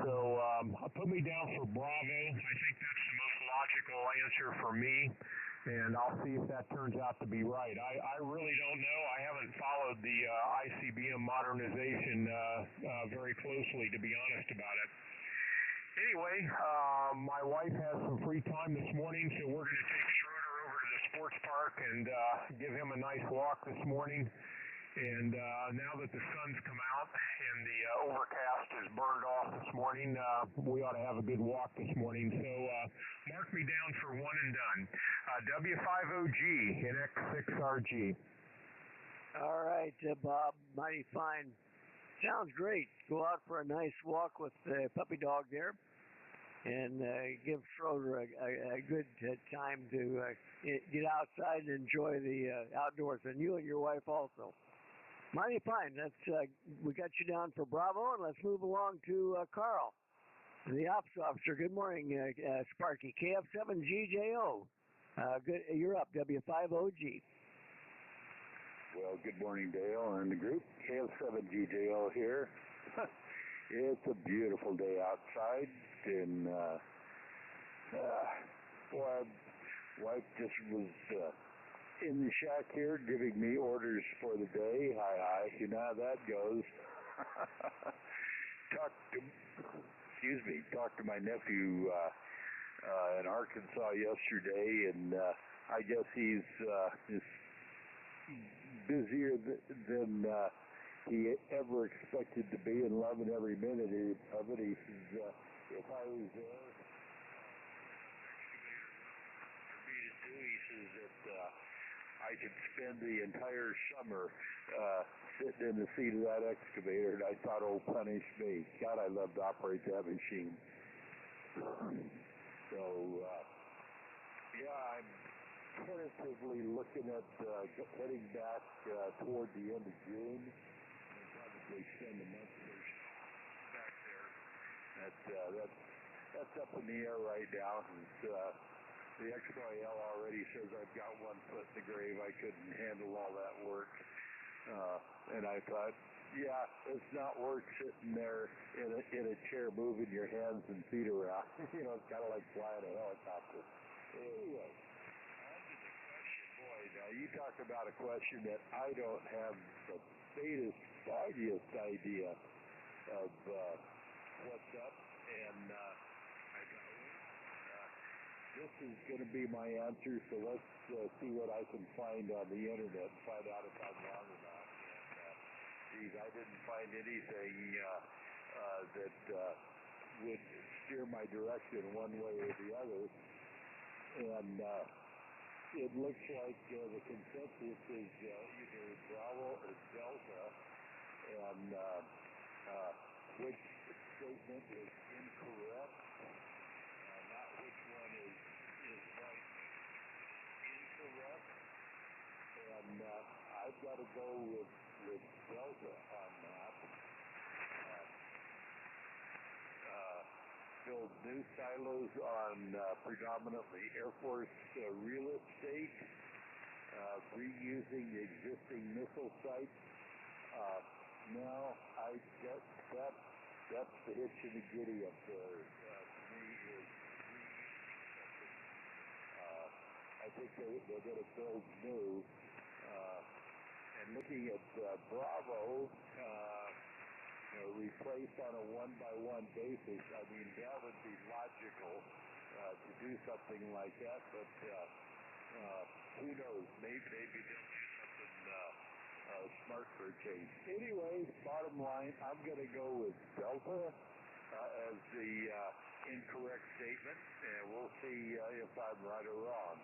So put me down for Bravo. I think that's the most logical answer for me, and I'll see if that turns out to be right. I really don't know. I haven't followed the ICBM modernization very closely, to be honest about it. Anyway, my wife has some free time this morning, so we're going to take Schroeder over to the sports park and give him a nice walk this morning. And now that the sun's come out and the overcast is burned off this morning, we ought to have a good walk this morning. So mark me down for one and done. W5OG in X6RG. All right, Bob, mighty fine. Sounds great. Go out for a nice walk with the puppy dog there and give Schroeder a good time to get outside and enjoy the outdoors, and you and your wife also. Mighty fine. That's we got you down for Bravo, and let's move along to Carl, the ops officer. Good morning, Sparky. KF7GJO. Good. You're up, W5OG. Well, good morning, Dale and the group. KF7GJO here. It's a beautiful day outside, and boy, wife just was in the shack here giving me orders for the day. Hi. You know how that goes. Talked to my nephew in Arkansas yesterday, and I guess he's busier than he ever expected to be, and loving every minute of it. He says, if I was there, he says that I could spend the entire summer sitting in the seat of that excavator, and I thought, oh, punish me. God, I love to operate that machine. So, yeah, I'm tentatively looking at heading back toward the end of June, and probably spend a month back there. That's up in the air right now. The XYL already says I've got 1 foot in the grave. I couldn't handle all that work. And I thought, yeah, it's not worth sitting there in a chair moving your hands and feet around. You know, it's kind of like flying a helicopter. Anyway, on to the question. Boy, now you talk about a question that I don't have the foggiest idea of what's up. And I thought, this is going to be my answer, so let's see what I can find on the internet and find out if I'm wrong or not. And, I didn't find anything that would steer my direction one way or the other. And it looks like the consensus is either Bravo or Delta, and which statement is incorrect. Not which one is right. Incorrect. And I've got to go with Delta on that. Build new silos on predominantly Air Force real estate, reusing the existing missile sites. No, that's the hitch in the giddy up there. To me, is I think they're going to build new. And looking at Bravo, replaced on a one-by-one basis, I mean, that would be logical to do something like that, but who knows? Maybe they'll do something smart for a change. Anyway, bottom line, I'm going to go with Delta as the incorrect statement, and we'll see if I'm right or wrong.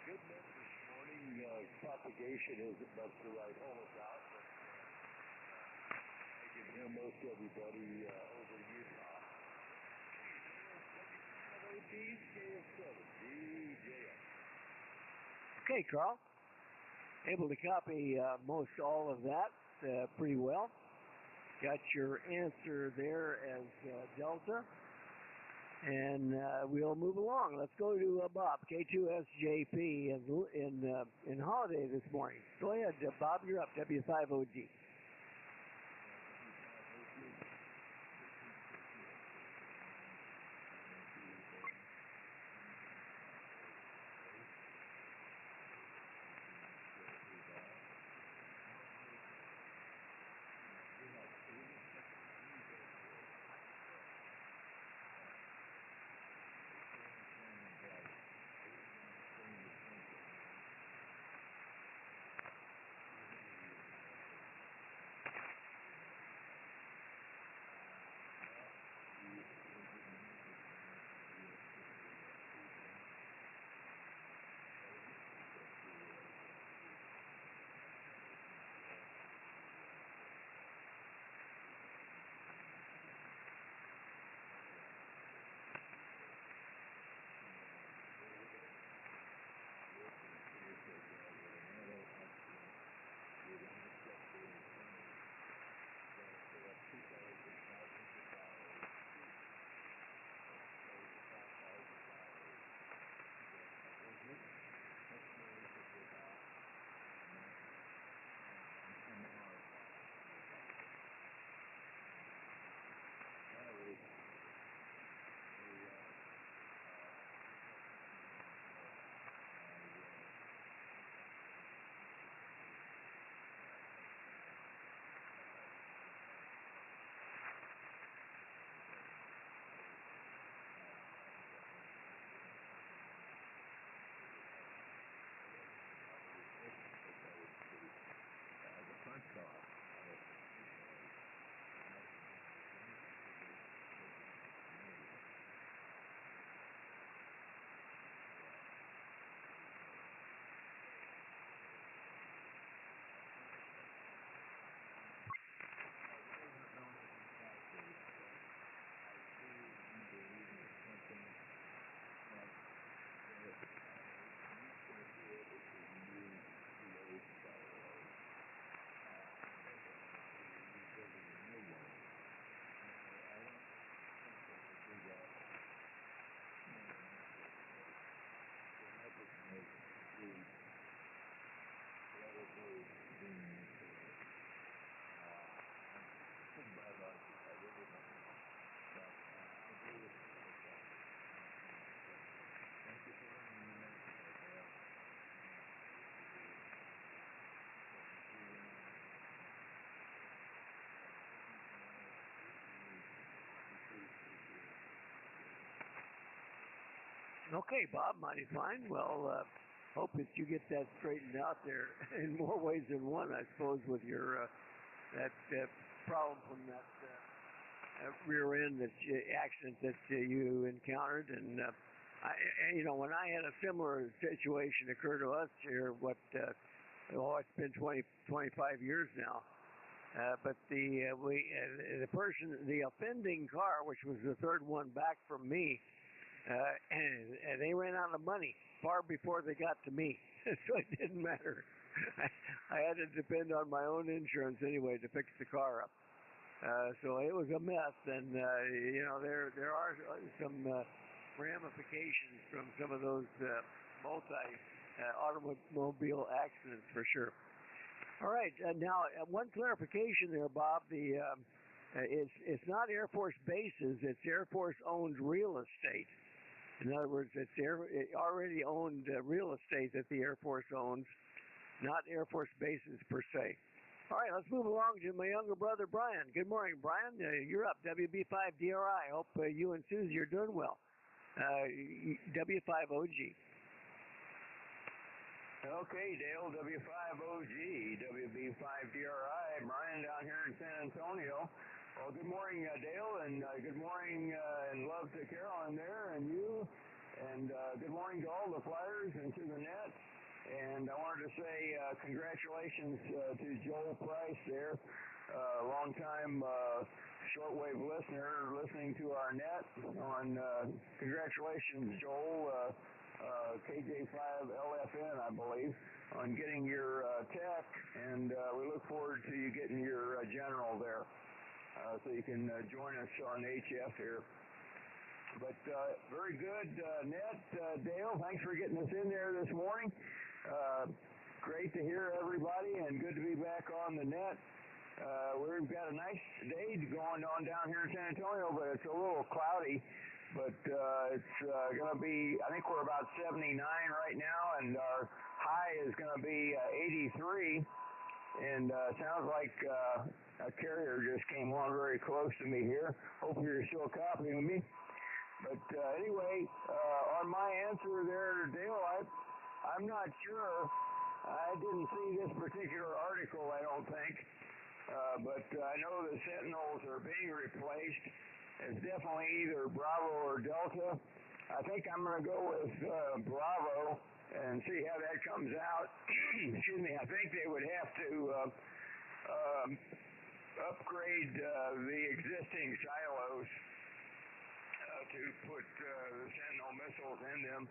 Good news this morning, propagation isn't much to write home about, but I can hear most everybody over Utah. Okay, Carl. Able to copy most all of that pretty well. Got your answer there as Delta. And we'll move along. Let's go to Bob, K2SJP in Holiday this morning. Go ahead, Bob, you're up, W5OG. Okay, Bob, mighty fine. Well, hope that you get that straightened out there in more ways than one, I suppose, with your that problem from that rear end accident that you encountered. And when I had a similar situation occur to us here, it's been 25 years now. But the offending car, which was the third one back from me, and they ran out of money far before they got to me, so it didn't matter. I had to depend on my own insurance anyway to fix the car up. So it was a mess, and there are some ramifications from some of those automobile accidents for sure. All right, now one clarification there, Bob. It's not Air Force bases; it's Air Force owned real estate. In other words, it's already owned real estate that the Air Force owns, not Air Force bases per se. All right, let's move along to my younger brother, Brian. Good morning, Brian. You're up, WB5DRI. Hope you and Susie are doing well. W5OG. Okay, Dale, W5OG, WB5DRI, Brian down here in San Antonio. Well, good morning, Dale, and good morning and love to Carolyn there and you, and good morning to all the flyers and to the net. And I wanted to say congratulations to Joel Price there, long-time shortwave listener listening to our net. Congratulations, Joel, KJ5LFN, I believe, on getting your tech, and we look forward to you getting your general there. so you can join us on HF here. But very good net, Dale. Thanks for getting us in there this morning. Great to hear everybody, and good to be back on the net. We've got a nice day going on down here in San Antonio, but it's a little cloudy. But it's going to be, I think we're about 79 right now, and our high is going to be 83. And sounds like a carrier just came on very close to me here. Hope you're still copying me. But anyway, on my answer there, Dale, I'm not sure. I didn't see this particular article, I don't think. But I know the Sentinels are being replaced. It's definitely either Bravo or Delta. I think I'm going to go with Bravo and see how that comes out. Excuse me. I think they would have to upgrade the existing silos to put the Sentinel missiles in them.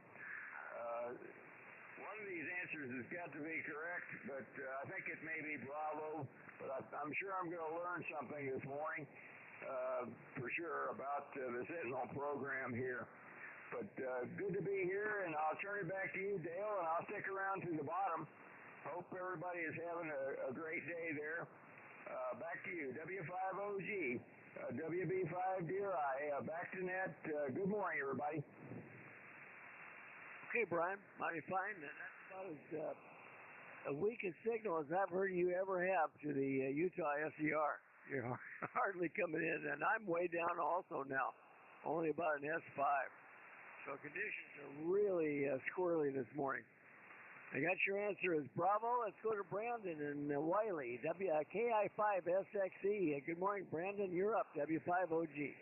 One of these answers has got to be correct, but I think it may be Bravo. But I'm sure I'm going to learn something this morning, for sure, about the Sentinel program here. But good to be here, and I'll turn it back to you, Dale, and I'll stick around to the bottom. Hope everybody is having a great day there. Back to you, W5OG, WB5DRI, back to net. Good morning, everybody. Okay, Brian, mighty fine. And that's about as weak a signal as I've heard you ever have to the Utah SCR. You're hardly coming in, and I'm way down also now, only about an S5. So conditions are really squirrely this morning. I got your answer as Bravo. Let's go to Brandon and Wiley, KI5SXE. Good morning, Brandon. You're up, W5OG.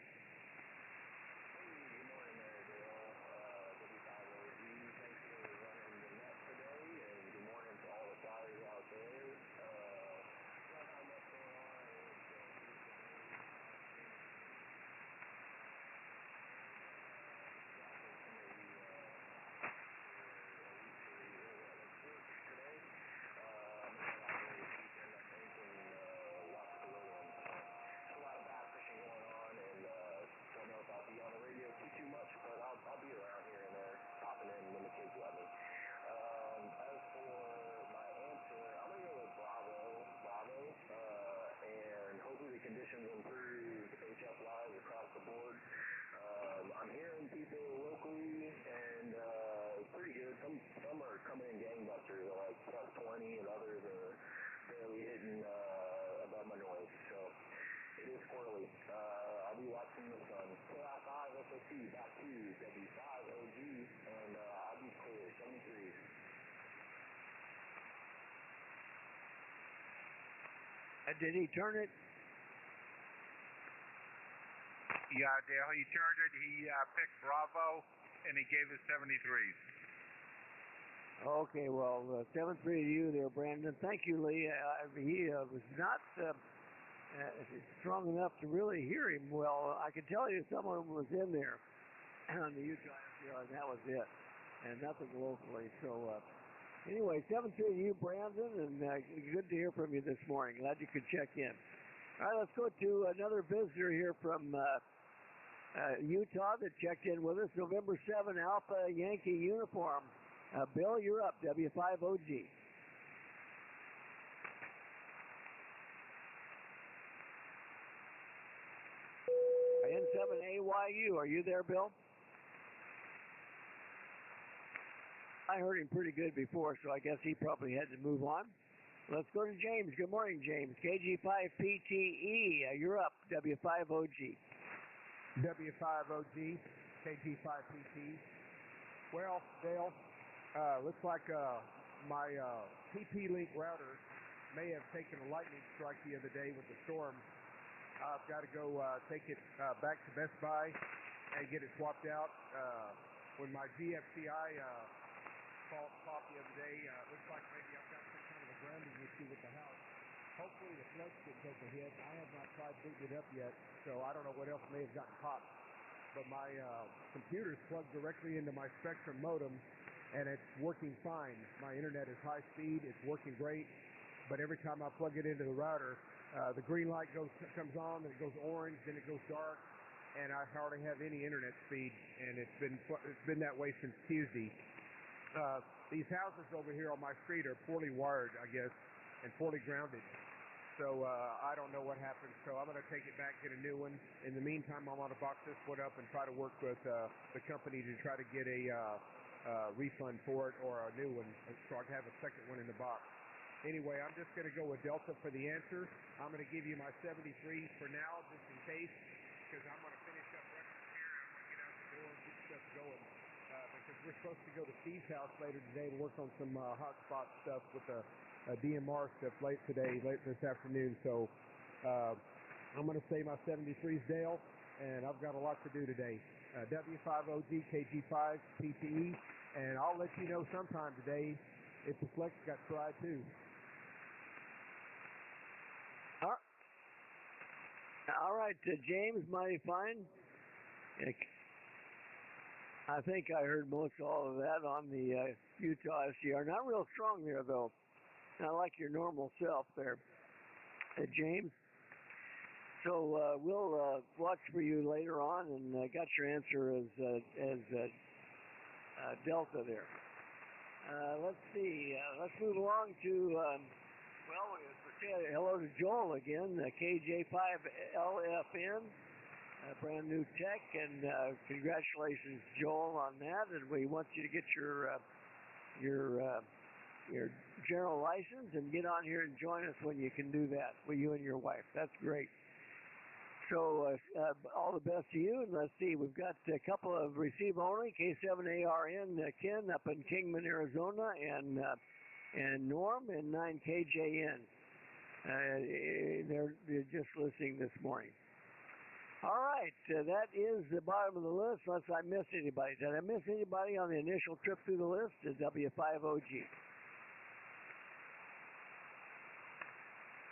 Conditions improve HF Live across the board. I'm hearing people locally, and it's pretty good. Some are coming in gangbusters, like plus 20, and others are barely hitting above my noise. So it is squirrely. I'll be watching the sun. KI5SOC back to W5OG, and I'll be clear, 73. Did he turn it? Yeah, Dale, he turned it. He picked Bravo, and he gave us 73s. Okay, well, 7-3 to you there, Brandon. Thank you, Lee. He was not strong enough to really hear him well. I can tell you someone was in there on the Utah SCR, and that was it, and nothing locally. So, anyway, 7-3 to you, Brandon, and good to hear from you this morning. Glad you could check in. All right, let's go to another visitor here from Utah that checked in with us. November 7, Alpha Yankee uniform. Bill, you're up, W5OG. N7AYU, are you there, Bill? I heard him pretty good before, so I guess he probably had to move on. Let's go to James. Good morning, James. KG5PTE, you're up, W5OG. W5OG, KG5PT. Well, Dale, looks like my TP-Link router may have taken a lightning strike the other day with the storm. I've got to go take it back to Best Buy and get it swapped out. When my GFCI popped the other day, looks like maybe I've got some kind of a grounding issue with the house. Hopefully the flex didn't take a hit. I have not tried booting it up yet, so I don't know what else may have gotten popped. But my computer's plugged directly into my Spectrum modem, and it's working fine. My internet is high speed. It's working great. but every time I plug it into the router, the green light comes on, then it goes orange, then it goes dark, and I hardly have any internet speed, and it's been that way since Tuesday. These houses over here on my street are poorly wired, I guess, and poorly grounded. So I don't know what happened. So I'm going to take it back, get a new one. In the meantime, I'm going to box this one up and try to work with the company to try to get a refund for it or a new one, so I can have a second one in the box. Anyway, I'm just going to go with Delta for the answer. I'm going to give you my 73 for now, just in case, because I'm going to finish up breakfast here. I'm going to get out the door and get stuff going. Because we're supposed to go to Steve's house later today to work on some hotspot stuff with the DMR stuff late this afternoon. So I'm going to say my 73's Dale, and I've got a lot to do today. W5OG KG5 PTE, and I'll let you know sometime today if the flex got tried too. All right, James, mighty fine. I think I heard most all of that on the Utah SCR. Not real strong there, though. Not like your normal self there, James. So we'll watch for you later on, and got your answer as Delta there. Let's see. Let's move along to, well, say hello to Joel again, KJ5LFN. Brand new tech, and congratulations, Joel, on that. And we want you to get your general license and get on here and join us when you can do that with you and your wife. That's great. So all the best to you. And let's see, we've got a couple of receive only K7ARN Ken up in Kingman, Arizona, and Norm in 9KJN. They're just listening this morning. All right, that is the bottom of the list, unless I missed anybody. Did I miss anybody on the initial trip through the list? Is W5OG.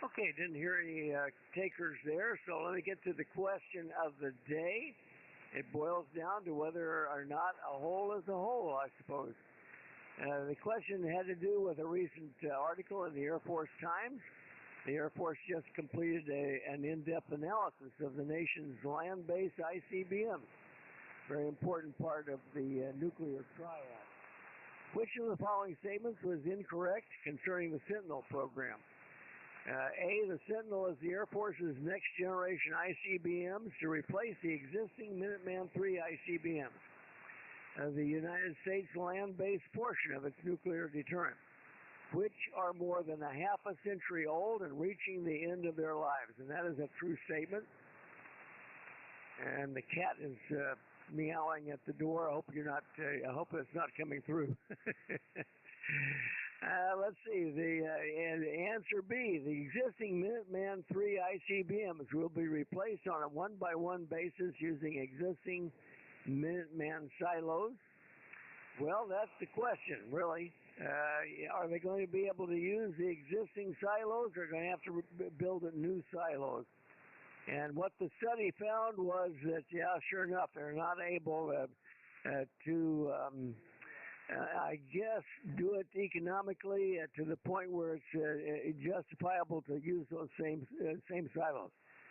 Okay, didn't hear any takers there, so let me get to the question of the day. It boils down to whether or not a hole is a hole, I suppose. The question had to do with a recent article in the Air Force Times. The Air Force just completed an in-depth analysis of the nation's land-based ICBMs, very important part of the nuclear triad. Which of the following statements was incorrect concerning the Sentinel program? A, the Sentinel is the Air Force's next-generation ICBMs to replace the existing Minuteman III ICBMs, the United States land-based portion of its nuclear deterrent, which are more than a half a century old and reaching the end of their lives. And that is a true statement. And the cat is meowing at the door. I hope I hope it's not coming through. Let's see. And answer B, the existing Minuteman III ICBMs will be replaced on a one-by-one basis using existing Minuteman silos. Well, that's the question, really. Are they going to be able to use the existing silos, or are they going to have to build new silos? And what the study found was that, yeah, sure enough, they're not able to I guess, do it economically to the point where it's justifiable to use those same silos.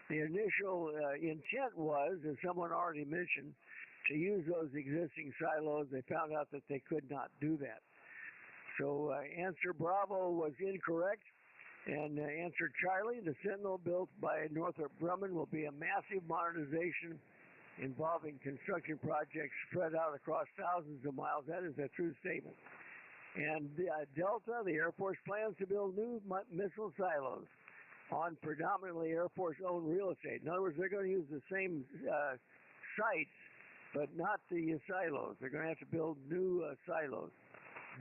The initial intent was, as someone already mentioned, to use those existing silos. They found out that they could not do that. So answer Bravo was incorrect, and answer Charlie, the Sentinel built by Northrop Grumman will be a massive modernization involving construction projects spread out across thousands of miles. That is a true statement. And Delta, the Air Force plans to build new missile silos on predominantly Air Force-owned real estate. In other words, they're going to use the same sites, but not the silos. They're going to have to build new silos.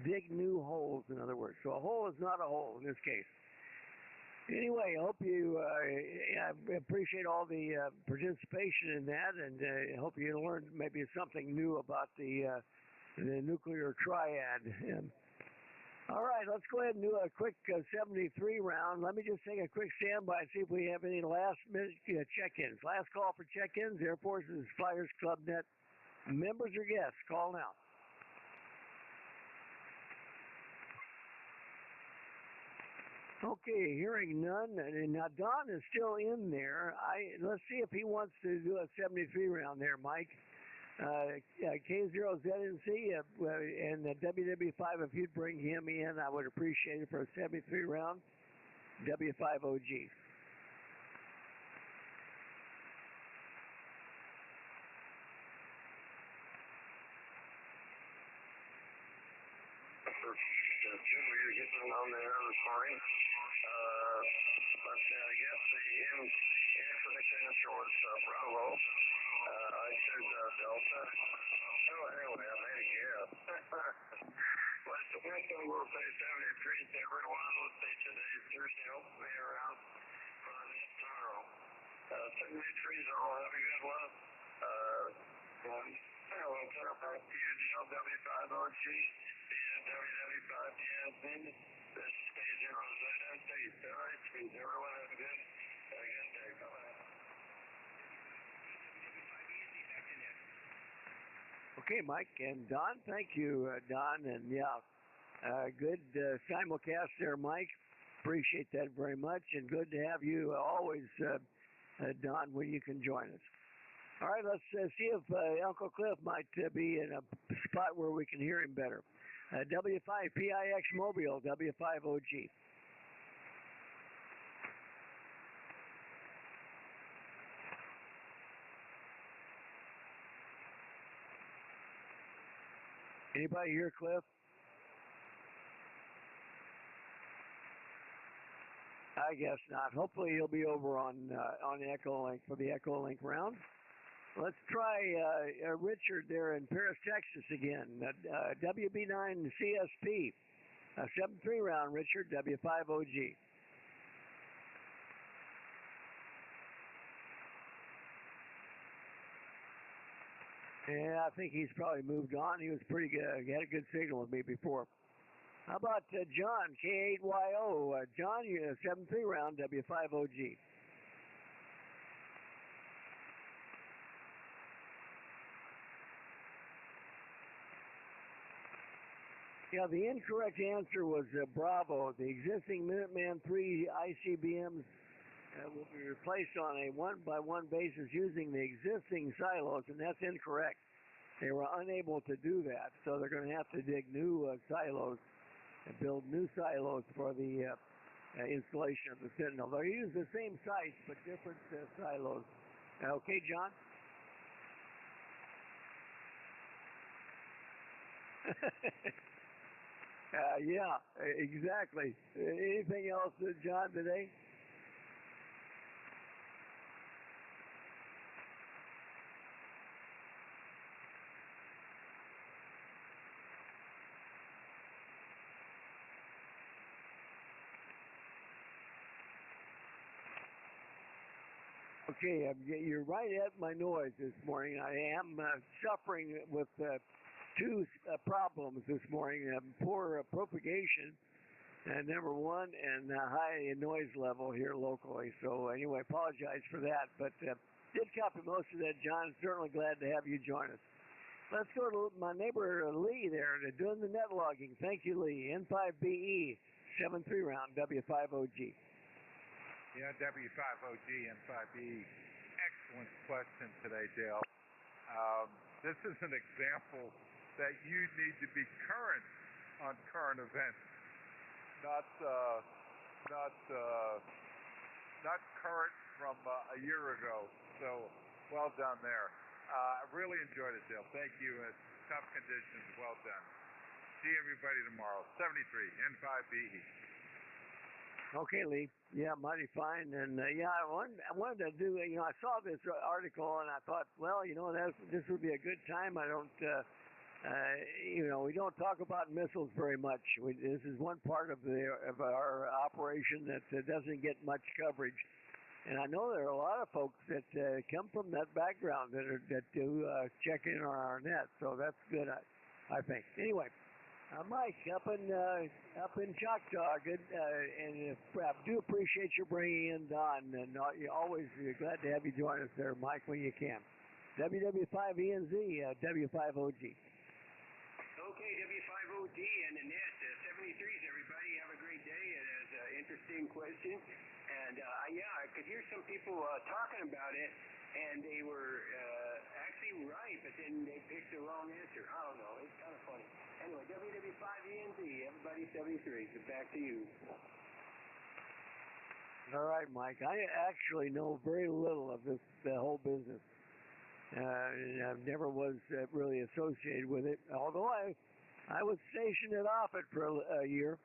Dig new holes, in other words. So a hole is not a hole in this case. Anyway, I hope you appreciate all the participation in that, and I hope you learned maybe something new about the nuclear triad. All right, let's go ahead and do a quick 73 round. Let me just take a quick standby and see if we have any last-minute check-ins. Last call for check-ins, Air Force's Flyers Club Net members or guests. Call now. Okay, hearing none. And now Don is still in there. Let's see if he wants to do a 73 round there, Mike. K0ZNC and WW5, if you'd bring him in, I would appreciate it for a 73 round. W5OG. Jim, were you getting on there this morning? But I guess the information answer was Bravo. I said Delta. So anyway, I made a guess. Well, it's the first time we'll say 73 to everyone. Let's say today's Thursday. Hopefully around for the next tomorrow. 73s all have a good one. And we'll turn back to you, W5OG. And WW5DNC, this is K0ZNC. All right, please, everyone have a good day. Bye-bye. Okay, Mike and Don, thank you, Don. And yeah, good simulcast there, Mike. Appreciate that very much. And good to have you always, Don, when you can join us. All right, let's see if Uncle Cliff might be in a spot where we can hear him better. W5PIX Mobile, W5OG. Anybody here, Cliff? I guess not. Hopefully he'll be over on Echo Link for the Echo Link round. Let's try Richard there in Paris, Texas again. WB9 CSP. 7-3 round, Richard, W5OG. Yeah, I think he's probably moved on. He was pretty good. He had a good signal with me before. How about John, K8YO? John, you 7-3 round, W5OG. Yeah, the incorrect answer was Bravo. The existing Minuteman 3 ICBMs will be replaced on a one-by-one basis using the existing silos, and that's incorrect. They were unable to do that, so they're going to have to dig new silos and build new silos for the installation of the Sentinel. They'll use the same sites, but different silos. Okay, John? Yeah, exactly. Anything else, John, today? Okay, you're right at my noise this morning. I am suffering with two problems this morning. Poor propagation, number one, and high noise level here locally. So anyway, apologize for that. But did copy most of that, John. Certainly glad to have you join us. Let's go to my neighbor Lee there doing the net logging. Thank you, Lee. N5BE, 7-3 round, W5OG. Yeah, W5OG, N5BE. Excellent question today, Dale. This is an example that you need to be current on current events, not current from a year ago. So well done there. I really enjoyed it, Dale. Thank you. Tough conditions. Well done. See everybody tomorrow. 73 N5BE. Okay, Lee. Yeah, mighty fine. And yeah, I wanted to do. I saw this article and I thought, well, this would be a good time. I don't. We don't talk about missiles very much. This is one part of our operation that doesn't get much coverage. And I know there are a lot of folks that come from that background that do check in on our net. So that's good, I think. Anyway, Mike up in Choctaw, good, and I do appreciate you bringing in Don. And always glad to have you join us there, Mike, when you can. WW5ENZ, W5OG. Okay, W5OG and the net, 73s, everybody. Have a great day. And as interesting question. And yeah, I could hear some people talking about it, and they were actually right, but then they picked the wrong answer. I don't know. It's kind of funny. Anyway, W5ENZ, everybody 73. So back to you. All right, Mike. I actually know very little of the whole business. And I never was really associated with it, although I was stationed at Offutt for a year.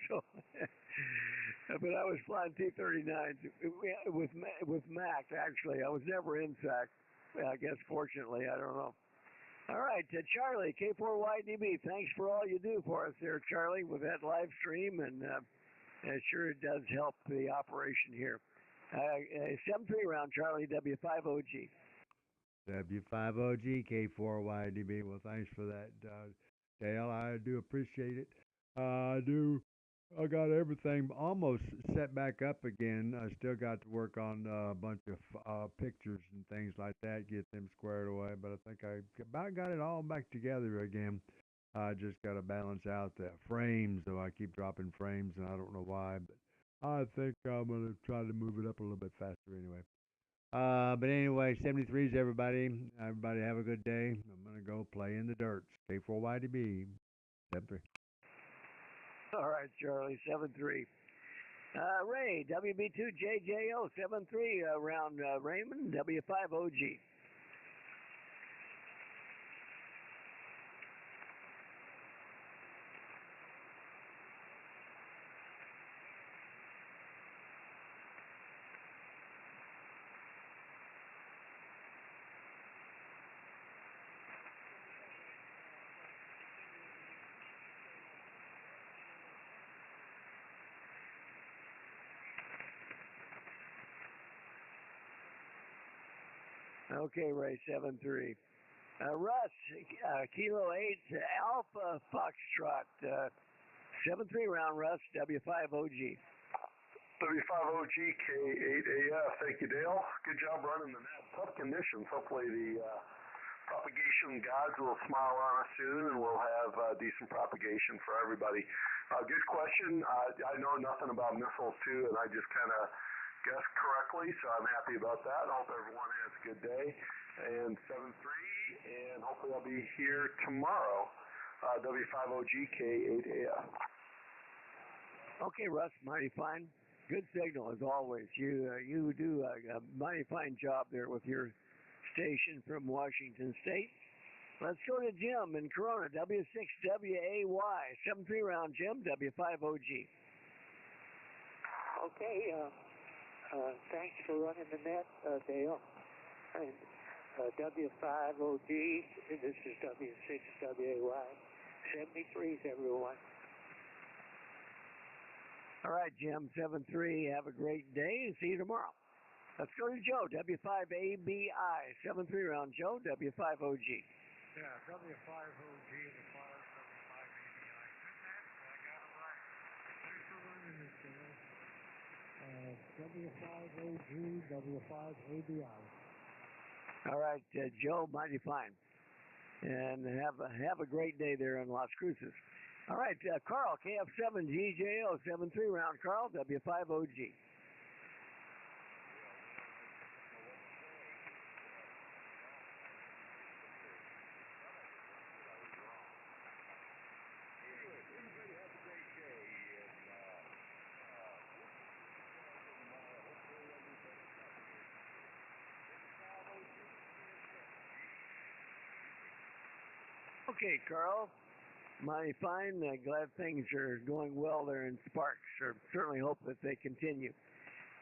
So, but I was flying T-39s with Mac, actually. I was never in SAC. I guess, fortunately, I don't know. All right, Charlie, K4YDB, thanks for all you do for us there, Charlie, with that live stream, and it sure does help the operation here. 7-3 round, Charlie, W5OG. W5OG, K4YDB. Well, thanks for that, Dale. I do appreciate it. I got everything almost set back up again. I still got to work on a bunch of pictures and things like that, get them squared away, but I think I about got it all back together again. I just got to balance out the frames, though I keep dropping frames, and I don't know why, but I think I'm going to try to move it up a little bit faster anyway. But anyway, 73s, everybody. Everybody have a good day. I'm going to go play in the dirt. K4YDB, 7-3. All right, Charlie, 7-3. Ray, WB2JJO, 7-3 round Raymond, W5OG. Okay, Ray, 7-3. Russ, Kilo 8, Alpha Foxtrot, 7-3 round, Russ, W5OG. W5OG K8AF. Thank you, Dale. Good job running the net. Tough conditions. Hopefully the propagation gods will smile on us soon, and we'll have decent propagation for everybody. Good question. I know nothing about missiles, too, and I just kind of guessed correctly, so I'm happy about that. I hope everyone has a good day. And 7-3, and hopefully I'll be here tomorrow. W5OG K8AF. Okay, Russ, mighty fine. Good signal as always. You do a mighty fine job there with your station from Washington State. Let's go to Jim in Corona, W6WAY, 7-3 round, Jim, W5OG. Okay, thanks for running the net, Dale. And W5OG, this is W6WAY. 73s, everyone. All right, Jim, 7-3. Have a great day and see you tomorrow. Let's go to Joe, W5ABI. 7-3 round, Joe, W5OG. Yeah, W5OG, the fire, W5ABI. Good match, I got it right. Thanks for running this, Dale. W5OG, W5ABI. All right, Joe, mighty fine. And have a great day there in Las Cruces. All right, Carl, KF7GJO, 7-3 round, Carl, W5OG. Okay, Carl. Mighty fine. Glad things are going well there in Sparks. Or certainly hope that they continue.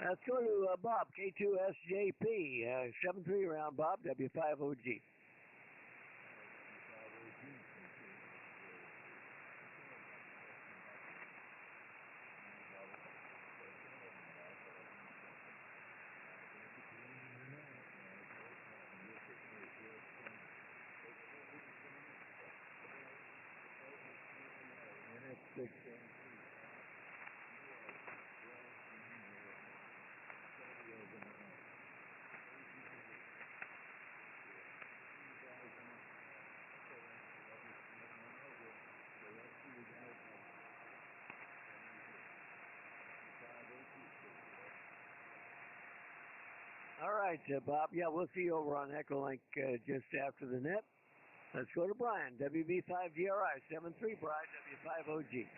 Let's go to Bob, K2SJP, 7-3 round, Bob, W5OG. All right, Bob. Yeah, we'll see you over on Echolink just after the net. Let's go to Brian, WB5GRI 73, Brian, W5OG.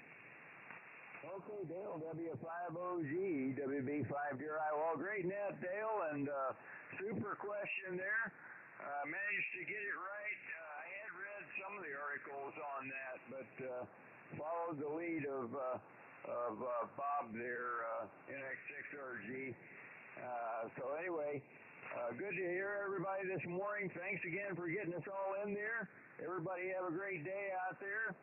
Okay, Dale, W5OG, WB5GRI. Well, great net, Dale, and super question there. Managed to get it right. I had read some of the articles on that, but followed the lead of Bob there, NX6RG. So anyway, good to hear everybody this morning. Thanks again for getting us all in there. Everybody have a great day out there.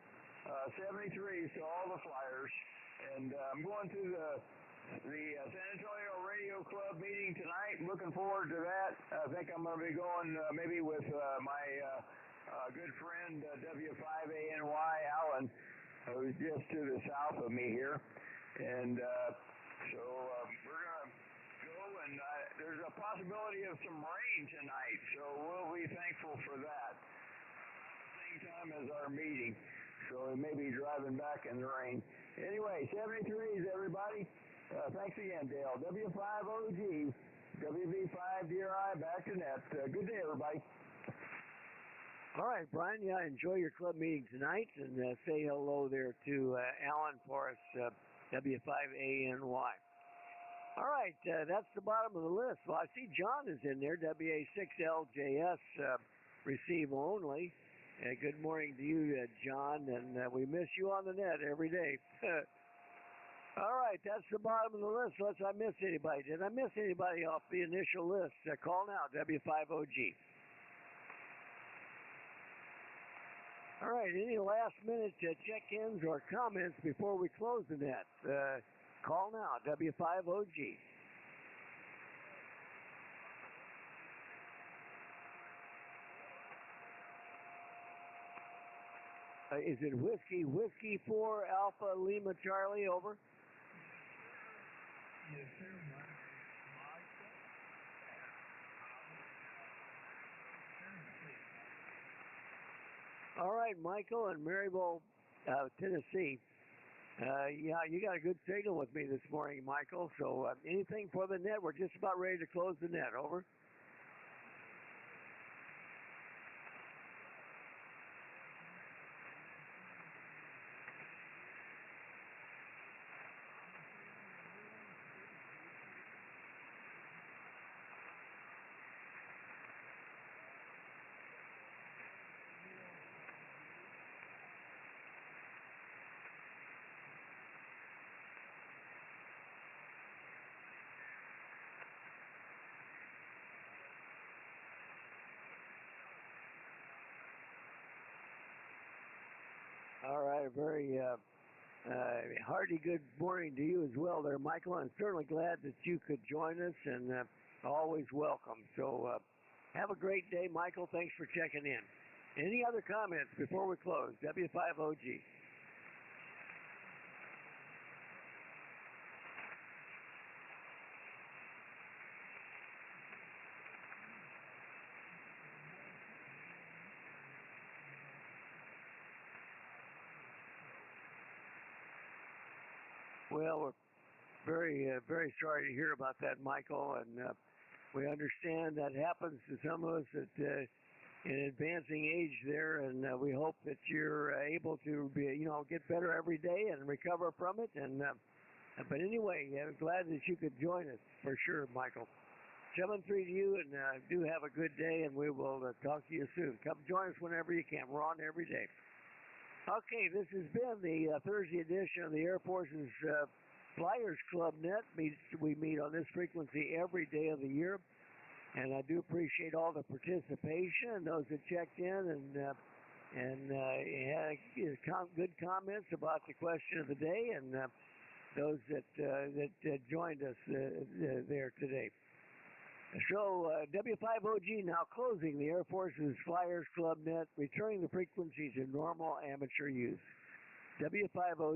73, so all the Flyers. And I'm going to the San Antonio Radio Club meeting tonight. Looking forward to that. I think I'm going to be going maybe with my good friend W5ANY Alan, who's just to the south of me here. And so we're going to go, and there's a possibility of some rain tonight, so we'll be thankful for that. Same time as our meeting, so we may be driving back in the rain. Anyway, 73s, everybody. Thanks again, Dale. W5OG, WB5DRI, back to net. Good day, everybody. All right, Brian. Yeah, enjoy your club meeting tonight, and say hello there to Alan for us, W5ANY. All right, that's the bottom of the list. Well, I see John is in there, WA6LJS, receive only. Good morning to you, John, and we miss you on the net every day. All right, that's the bottom of the list, unless I missed anybody. Did I miss anybody off the initial list? Call now, W5OG. All right, any last-minute check-ins or comments before we close the net? Call now, W5OG. Is it Whiskey 4 Alpha Lima Charlie, over? Yes, sir. All right, Michael in Maryville, Tennessee. Yeah, you got a good signal with me this morning, Michael. So anything for the net? We're just about ready to close the net, over. All right, very hearty good morning to you as well there, Michael. I'm certainly glad that you could join us, and always welcome. So have a great day, Michael. Thanks for checking in. Any other comments before we close? W5OG. Well, we're very sorry to hear about that, Michael, and we understand that happens to some of us at in advancing age there, and we hope that you're able to be, get better every day and recover from it. And but anyway, I'm glad that you could join us for sure, Michael. 7-3 to you, and do have a good day, and we will talk to you soon. Come join us whenever you can. We're on every day. Okay, this has been the Thursday edition of the Air Force's Flyers Club Net. We meet on this frequency every day of the year, and I do appreciate all the participation and those that checked in and had good comments about the question of the day, and those that joined us there today. So, W5OG now closing the Air Force's Flyers Club Net, returning the frequency to normal amateur use. W5OG.